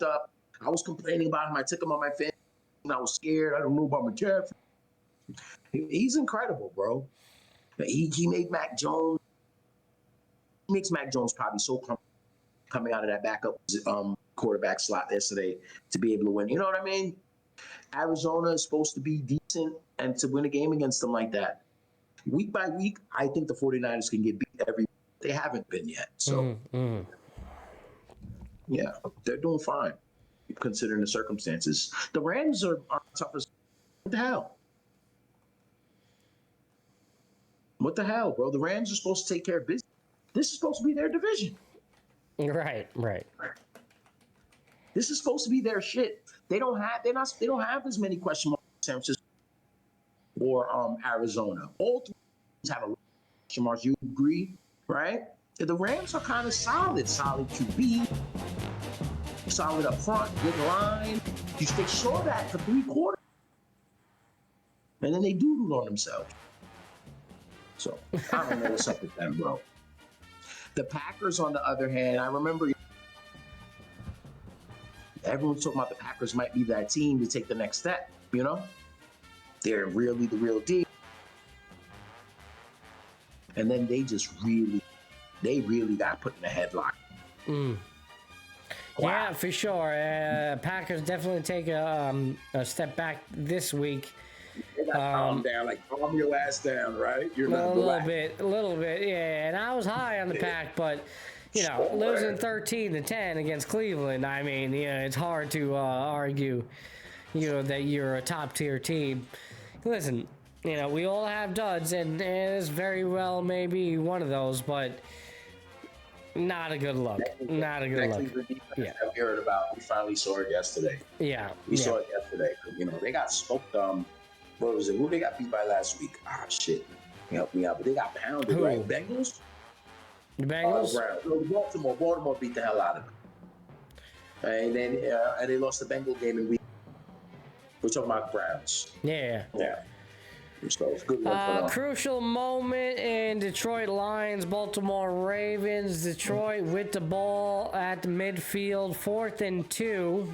Up. I was complaining about him. I took him on my fan. I was scared. I don't know about McCaffrey. He's incredible, bro. He made Mac Jones. He makes Mac Jones probably so comfortable coming out of that backup quarterback slot yesterday to be able to win. You know what I mean? Arizona is supposed to be decent, and to win a game against them like that, week by week, I think the 49ers can get beat every. They haven't been yet, so. Yeah, they're doing fine, considering the circumstances. The Rams are tougher. What the hell? What the hell, bro? The Rams are supposed to take care of business. This is supposed to be their division. Right. This is supposed to be their shit. They don't have as many question marks as San Francisco or Arizona. All three teams have a lot of question marks. You agree, right? The Rams are kind of solid QB. Solid up front, good line. You stay short that for 3 quarters. And then they doodled on themselves. So, I don't know what's up with them, bro. The Packers, on the other hand, I remember everyone's talking about the Packers might be that team to take the next step, you know? They're really the real deal. And then they really got put in a headlock. Wow. Yeah, for sure. Packers definitely take a step back this week. They got calm down, like calm your ass down, right? You're not a little bit, yeah. And I was high on the Pack, but you know, losing 13-10 against Cleveland, I mean, you know, it's hard to argue, you know, that you're a top tier team. Listen, you know, we all have duds, and it's very well maybe one of those, but. Not a good look. Not a good look. Yeah. We heard about. We finally saw it yesterday. Yeah. We saw it yesterday. You know, they got smoked. What was it? Who they got beat by last week? Ah, shit. Help me out. But they got pounded, Who? right? Bengals? The Bengals? Baltimore beat the hell out of them. And then and they lost the Bengal game in week. We're talking about Browns. Yeah. So it's good one for them. Crucial moment in Detroit Lions, Baltimore Ravens. Detroit with the ball at the midfield, 4th and 2.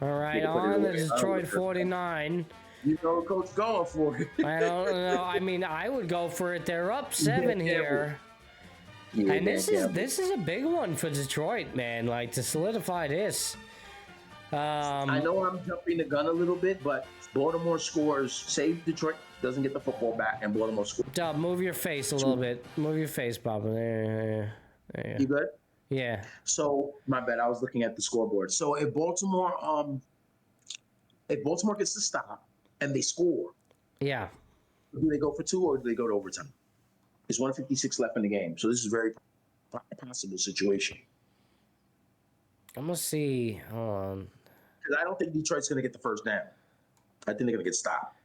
All right, on the Detroit 49. You know what Coach going for it. I don't know. I mean, I would go for it. They're up 7 here. And this is a big one for Detroit, man. Like, to solidify this. I know I'm jumping the gun a little bit, but Baltimore scores. Say Detroit doesn't get the football back, and Baltimore scores. Dub, move your face a little bit. Move your face, Papa. There you good? Yeah. So my bad. I was looking at the scoreboard. So if Baltimore gets to stop and they score, yeah, do they go for 2 or do they go to overtime? There's 1:56 left in the game, so this is a very possible situation. I'm gonna see. Hold on. Because I don't think Detroit's gonna get the first down. I think they're gonna get stopped.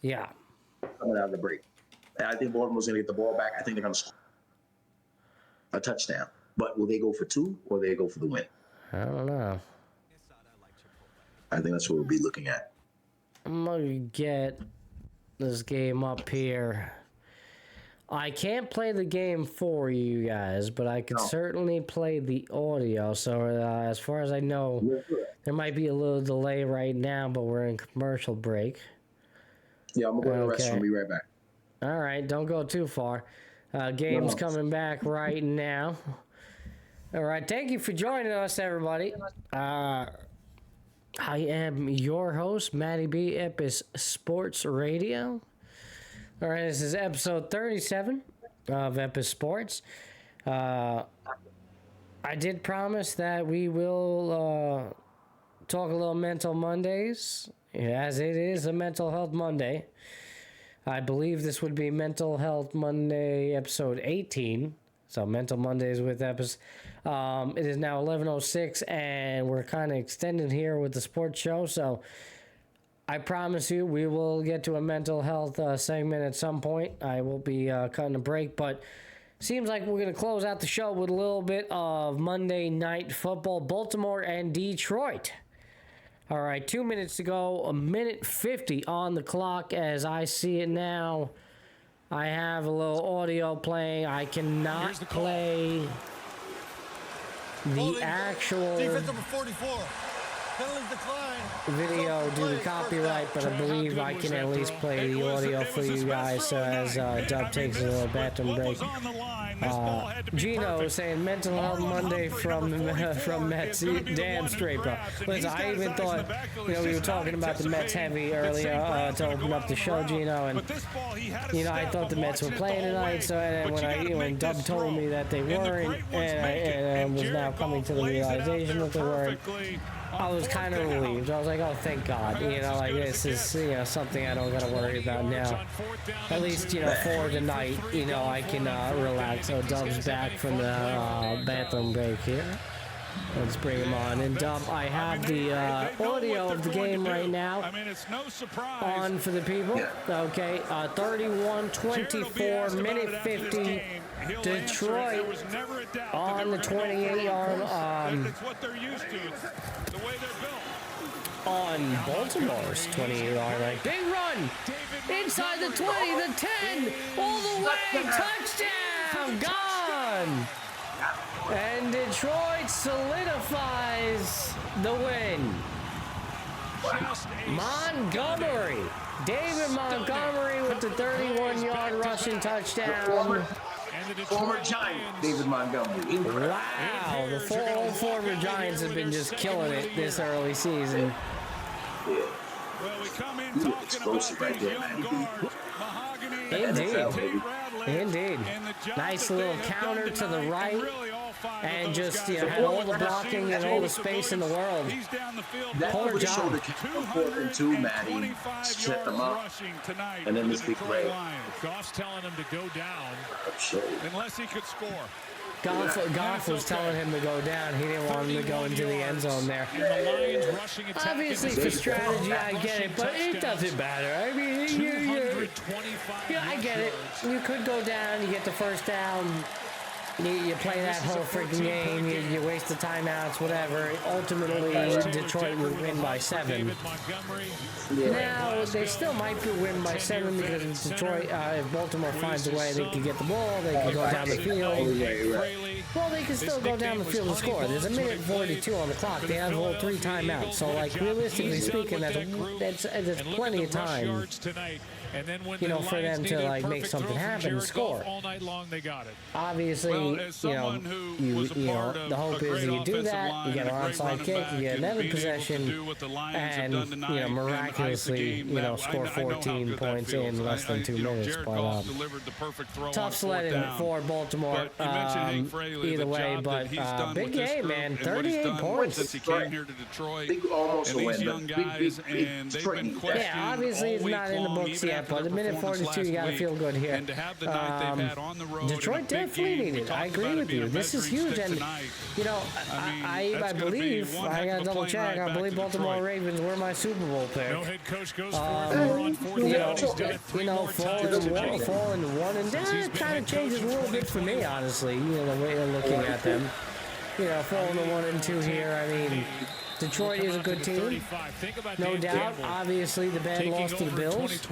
Yeah. Coming out of the break. And I think Baltimore's going to get the ball back. I think they're going to score a touchdown. But will they go for 2 or will they go for the win? I don't know. I think that's what we'll be looking at. I'm going to get this game up here. I can't play the game for you guys, but I can certainly play the audio. So as far as I know, there might be a little delay right now, but we're in commercial break. Yeah, I'm going to go to the restroom and be right back. All right, don't go too far. Game's coming back right now. All right, thank you for joining us, everybody. I am your host, Matty B, Epis Sports Radio. All right, this is episode 37 of Epis Sports. I did promise that we will talk a little Mental Mondays, as it is a Mental Health Monday. I believe this would be Mental Health Monday, episode 18. So Mental Mondays with Epis. It is now 11:06, and we're kind of extending here with the sports show. So I promise you, we will get to a mental health segment at some point. I will be cutting a break, but seems like we're going to close out the show with a little bit of Monday Night Football, Baltimore and Detroit. All right, 2 minutes to go, 1:50 on the clock as I see it now. I have a little audio playing. I cannot play the actual video due to copyright, but I believe I can at least play the audio for you guys. So as Dub takes a little bathroom break. Gino is saying Mental Health Monday from Mets. Damn straight, bro. Listen, I even thought, we were talking about the Mets heavy earlier to open up the show, Gino, and I thought the Mets were playing tonight. So and when Dub told me that they weren't, and I was now coming to the realization that they weren't, I was kind of relieved. I was like, oh, thank God. This is, something I don't got to worry about now. At least, for tonight, I can relax. So Dub's back from the bathroom break here. Let's bring him on. And Dub, I have the audio of the game right now on for the people. Okay, 31-24, minute 50. Detroit on the 28-yard on Baltimore's 28-yard line. Big run inside the 20, the 10, all the way, touchdown, gone. And Detroit solidifies the win. Montgomery, David Montgomery with the 31-yard rushing touchdown. Former Giant, David Montgomery. Wow, the former Giants have been just killing it this early season. Explosive right there, man. Indeed. Nice little counter to the right. And just, had all the blocking and all the space in the world. Poor John. 4th and 2, Matty. Set them up. And then this big play. Goff's telling him to go down unless he could score. Goff was telling him to go down. He didn't want him to go into the end zone there. Obviously, for strategy, I get it, but it doesn't matter. I mean, I get it. You could go down, you get the first down. You play that whole freaking game, you waste the timeouts, whatever. Ultimately, Detroit would win by 7. Now, they still might win by 7 because Detroit, if Baltimore finds a way, they can get the ball, they can go down the field. Well, they can still go down the field and score. There's a minute 42 on the clock. They have all 3 timeouts. So, realistically speaking, that's plenty of time. For them to make something happen and score. Obviously, the hope is that you do that, you get an onside kick, you get another possession, and miraculously, score 14 points in less than 2 minutes. But tough sledding for Baltimore. really either the way, job but that he's done big with this game, group man. and what 38 he's done points. since he came here to Detroit. Big, almost And a these win, young but guys, big and they've Detroit been needs that. questioned Yeah, obviously all it's week not in the long, books even yet, after but the a minute performance 42, you got to last feel week. good here. And to have the night they've had on the road Detroit in a big definitely game, need we it. I talked agree about it with being you. a This is measuring huge, stick and tonight. you know, I mean, I that's gonna be believe one I heck got of to a double plane check. ride I back believe to Baltimore Detroit. Ravens were my Super Bowl pick. No head coach goes for it more on fourth You know, down. He's done it three more times today. falling one, and that kind of changes a little bit for me, honestly. You know, the way you're looking at them. You know, falling to 1 and 2 here. I mean, Detroit is a good team, no doubt. Obviously, the bad loss to the Bills,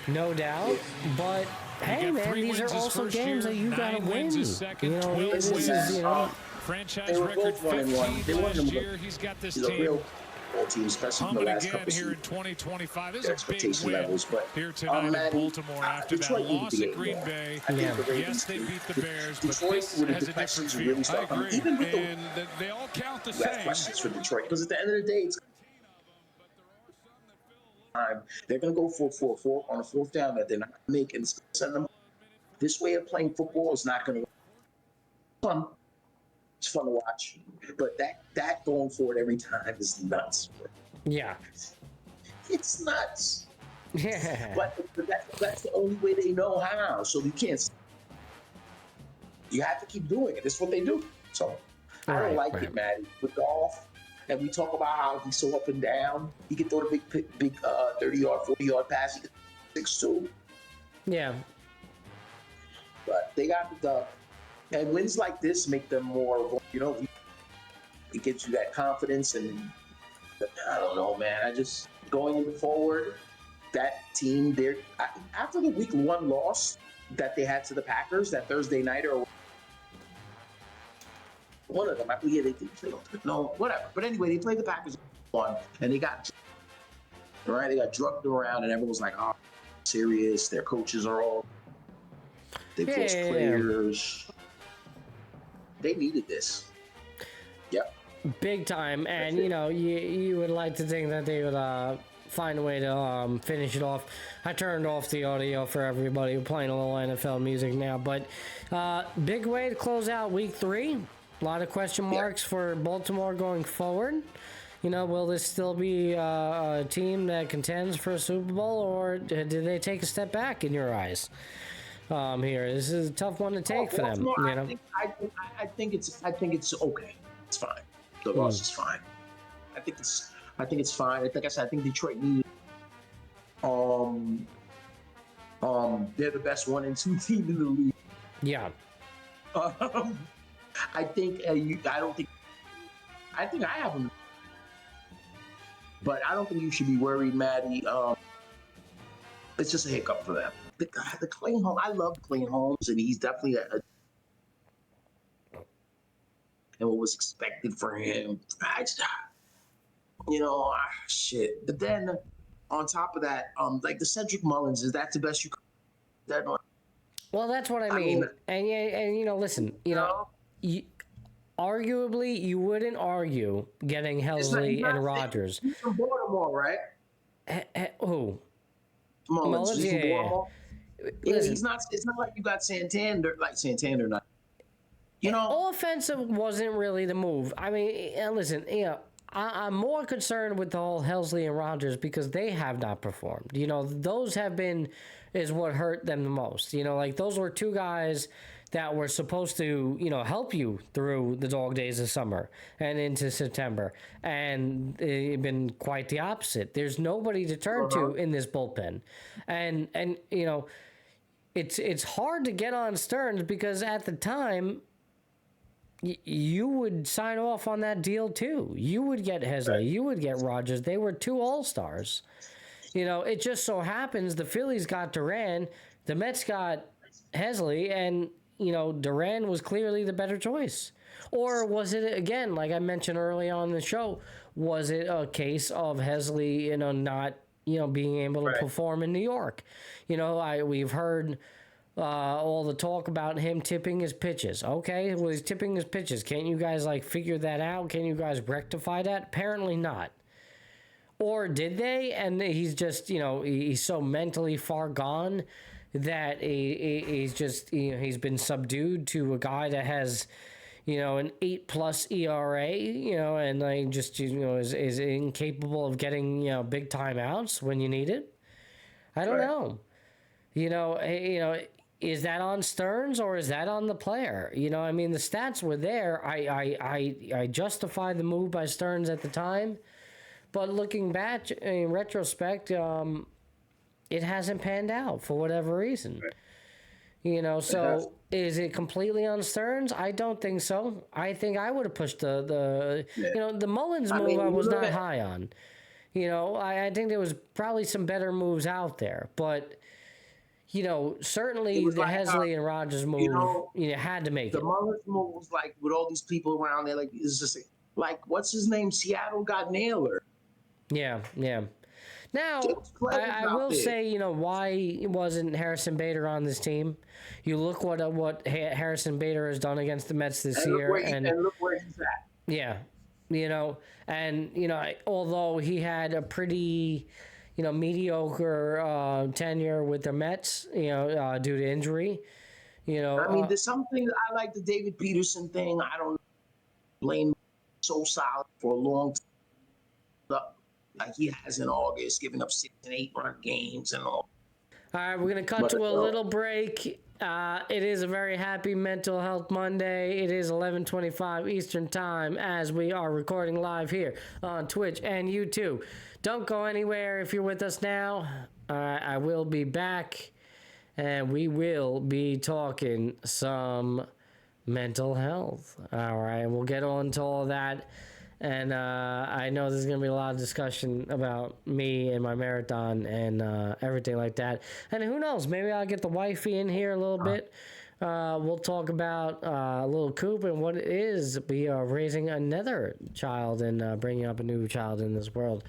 no doubt. But hey, man, these are also games that you gotta win. You know, this is, you know. Franchise They were record both 1-1. 15 They wanted last them year. He's got this He's a team real football team, especially in the humming last again couple here in seasons. 2025. This Their is a big expectation win levels, but here tonight in Maddie, Baltimore after that Detroit needed loss to at get Green more. Bay. I think the Yes, Ravens they did. beat the Bears, but Detroit, this where the has a different defections feel. really I start coming. agree, Even with the and they all count the you have same. questions for Detroit, because at the end of the day, it's time. They're going to go for on a fourth down that they're not making. Send them. This way of playing football is not going to be fun. It's fun to watch, but that going for it every time is nuts. Yeah. It's nuts. Yeah. But that's the only way they know how. So you can't. You have to keep doing it. That's what they do. So I don't like it, Maddie. With golf, and we talk about how he's so up and down. He can throw the big 30-yard, 40-yard pass. He can 6'2". Yeah. But they got the dub. And wins like this make them more, you know, it gives you that confidence. And I don't know, man. I just, going forward, that team, after the week 1 loss that they had to the Packers, that Thursday night, or one of them, I believe they played, no, whatever. But anyway, they played the Packers 1, and they got drugged around, and everyone was like, oh, serious. Their coaches are all, they've lost players. They needed this. Yep. Big time. And, you know, you would like to think that they would find a way to finish it off. I turned off the audio for everybody. We're playing a little NFL music now. But big way to close out week 3. A lot of question marks for Baltimore going forward. You know, will this still be a team that contends for a Super Bowl, or did they take a step back in your eyes? Here, this is a tough one to take for them. You know, I think it's okay. It's fine. The loss is fine. I think it's fine. Like I said, I think Detroit needs. They're the best 1 and 2 team in the league. Yeah. I think I have them, but I don't think you should be worried, Maddie. It's just a hiccup for them. The Clayton Holmes, I love Clayton Holmes, and he's definitely and what was expected for him. Shit. But then on top of that, like the Cedric Mullins, is that the best you could? Well, that's what I mean. And you know, listen, you know, arguably you wouldn't argue getting Helsley and Rodgers. He's from Baltimore, right? Who? Mullins. He's from Baltimore. Listen, He's not. It's not like you got Santander, not. You know, offensive wasn't really the move. I mean, listen, you know, I'm more concerned with the whole Helsley and Rodgers because they have not performed. You know, those is what hurt them the most. You know, like those were 2 guys that were supposed to, you know, help you through the dog days of summer and into September. And it's been quite the opposite. There's nobody to turn to in this bullpen. And you know, it's hard to get on Stearns because at the time, you would sign off on that deal too. You would get Helsley. You would get Rodgers. They were 2 all-stars. You know, it just so happens the Phillies got Duran, the Mets got Helsley, and, you know, Duran was clearly the better choice. Or was it, again, like I mentioned early on in the show, was it a case of Helsley, you know, not, you know, being able to perform in New York? You know, we've heard all the talk about him tipping his pitches. Okay, well, he's tipping his pitches. Can't you guys, like, figure that out? Can you guys rectify that? Apparently not. Or did they? And he's just, you know, he's so mentally far gone that he's just, you know, he's been subdued to a guy that has, an 8+ ERA, and like just is incapable of getting big timeouts when you need it. I don't know. Is that on Stearns or is that on the player? I mean, the stats were there. I justify the move by Stearns at the time, but looking back in retrospect, it hasn't panned out for whatever reason. So is it completely on Stearns? I don't think so. I think I would have pushed the Mullins move I was not high on. I think there was probably some better moves out there, but certainly the Hesley and Rogers move, had to make it. The Mullins move was like with all these people around there, like it's just like what's his name? Seattle got Naylor. Yeah. Now, I will say, why wasn't Harrison Bader on this team? You look what Harrison Bader has done against the Mets this year, and look where he's at. Yeah, although he had a pretty, mediocre tenure with the Mets, due to injury, I mean, there's something I like the David Peterson thing. I don't blame him. So solid for a long time. Like he has in August, giving up 6 and 8 run games and all. All right, we're going to cut to a little break. It is a very happy Mental Health Monday. It is 11:25 Eastern Time as we are recording live here on Twitch and YouTube. Don't go anywhere if you're with us now. I will be back, and we will be talking some mental health. All right, we'll get on to all that. And I know there's going to be a lot of discussion about me and my marathon and everything like that. And who knows, maybe I'll get the wifey in here a little bit. We'll talk about little Coop and what it is. We are raising another child and bringing up a new child in this world.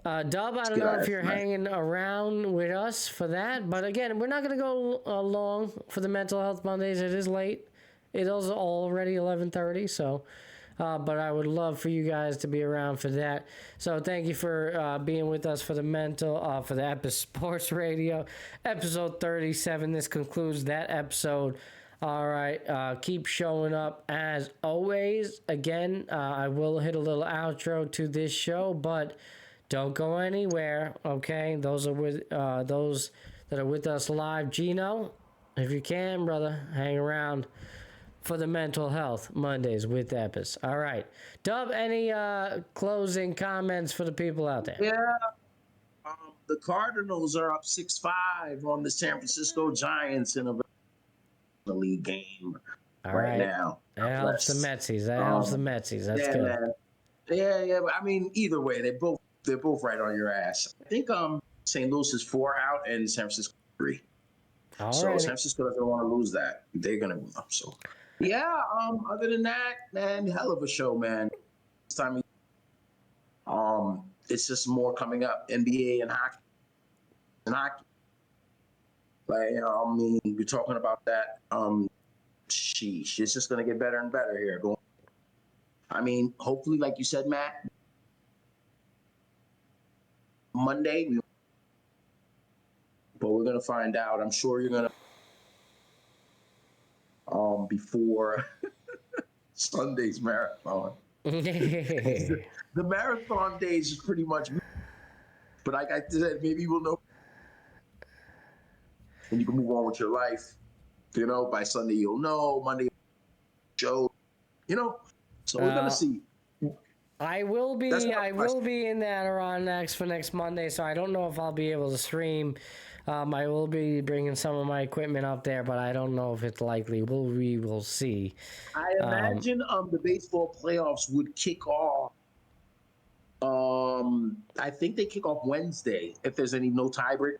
Dub, I don't know if you're hanging around with us for that. But again, we're not going to go long for the Mental Health Mondays. It is late. It is already 11:30, so... but I would love for you guys to be around for that. So thank you for being with us for the for the Epis Sports Radio, episode 37. This concludes that episode. All right, keep showing up as always. Again, I will hit a little outro to this show, but don't go anywhere. Okay, those are with those that are with us live. Gino, if you can, brother, hang around for the Mental Health Mondays with Epis. All right. Dub, any closing comments for the people out there? Yeah. The Cardinals are up 6-5 on the San Francisco Giants in a league game right now. That helps the Metsies. Helps the Metsies. That's good. Man. Yeah. But I mean, either way, they're both right on your ass. I think St. Louis is 4 out and San Francisco 3. So San Francisco doesn't want to lose that. They're gonna win. So. Yeah, other than that, man, hell of a show, man. This time, it's just more coming up, NBA and hockey. Like, I mean, we're talking about that. Sheesh, it's just gonna get better and better here. I mean, hopefully, like you said, Matt, Monday, but we're gonna find out. I'm sure you're gonna. Before Sunday's marathon. The marathon days is pretty much, but like I said, maybe we'll know and you can move on with your life. By Sunday you'll know, Monday show, so we're gonna see. I will be in that around next Monday, so I don't know if I'll be able to stream. I will be bringing some of my equipment up there, but I don't know if it's likely. We will see. I imagine the baseball playoffs would kick off. I think they kick off Wednesday if there's no tiebreak.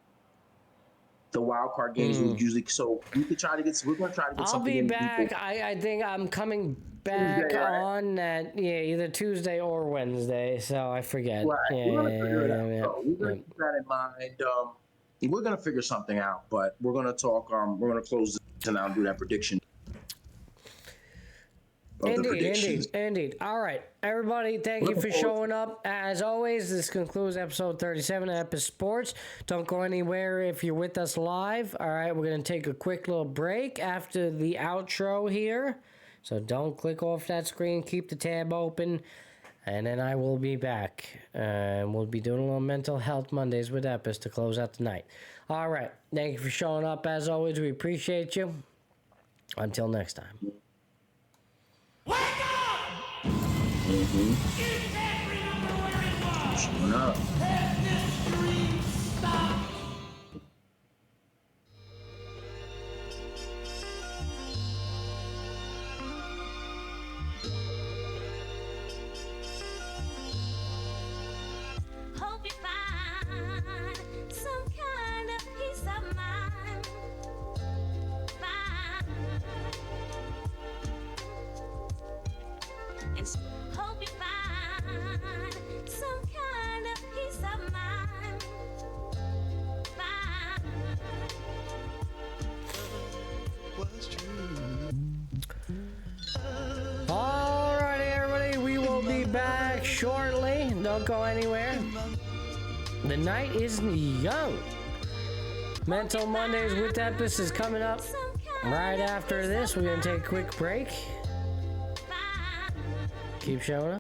The wild card games would usually. So we could try to get. We're going to try to get something. I'll be back. I think I'm coming back Tuesday, on that. Yeah, either Tuesday or Wednesday. So I forget. Right. We're going to figure it out. So we're going to keep that in mind. We're going to figure something out, but we're going to talk. We're going to close this and now do that prediction. Indeed. All right, everybody, thank you for showing up. As always, this concludes episode 37 of Epis Sports. Don't go anywhere if you're with us live. All right, we're going to take a quick little break after the outro here. So don't click off that screen. Keep the tab open. And then I will be back. And we'll be doing a little mental health Mondays with Epis to close out the night. All right. Thank you for showing up. As always, we appreciate you. Until next time. Wake up! You can't remember where it was. Showing up. Let this dream stop. Hope you find some kind of peace of mind. Find and hope you find some kind of peace of mind. Find Alrighty, everybody. We will be back shortly. Don't go anywhere. The night is young. Mental Mondays with Epis is coming up right after this. We're going to take a quick break. Keep showing up.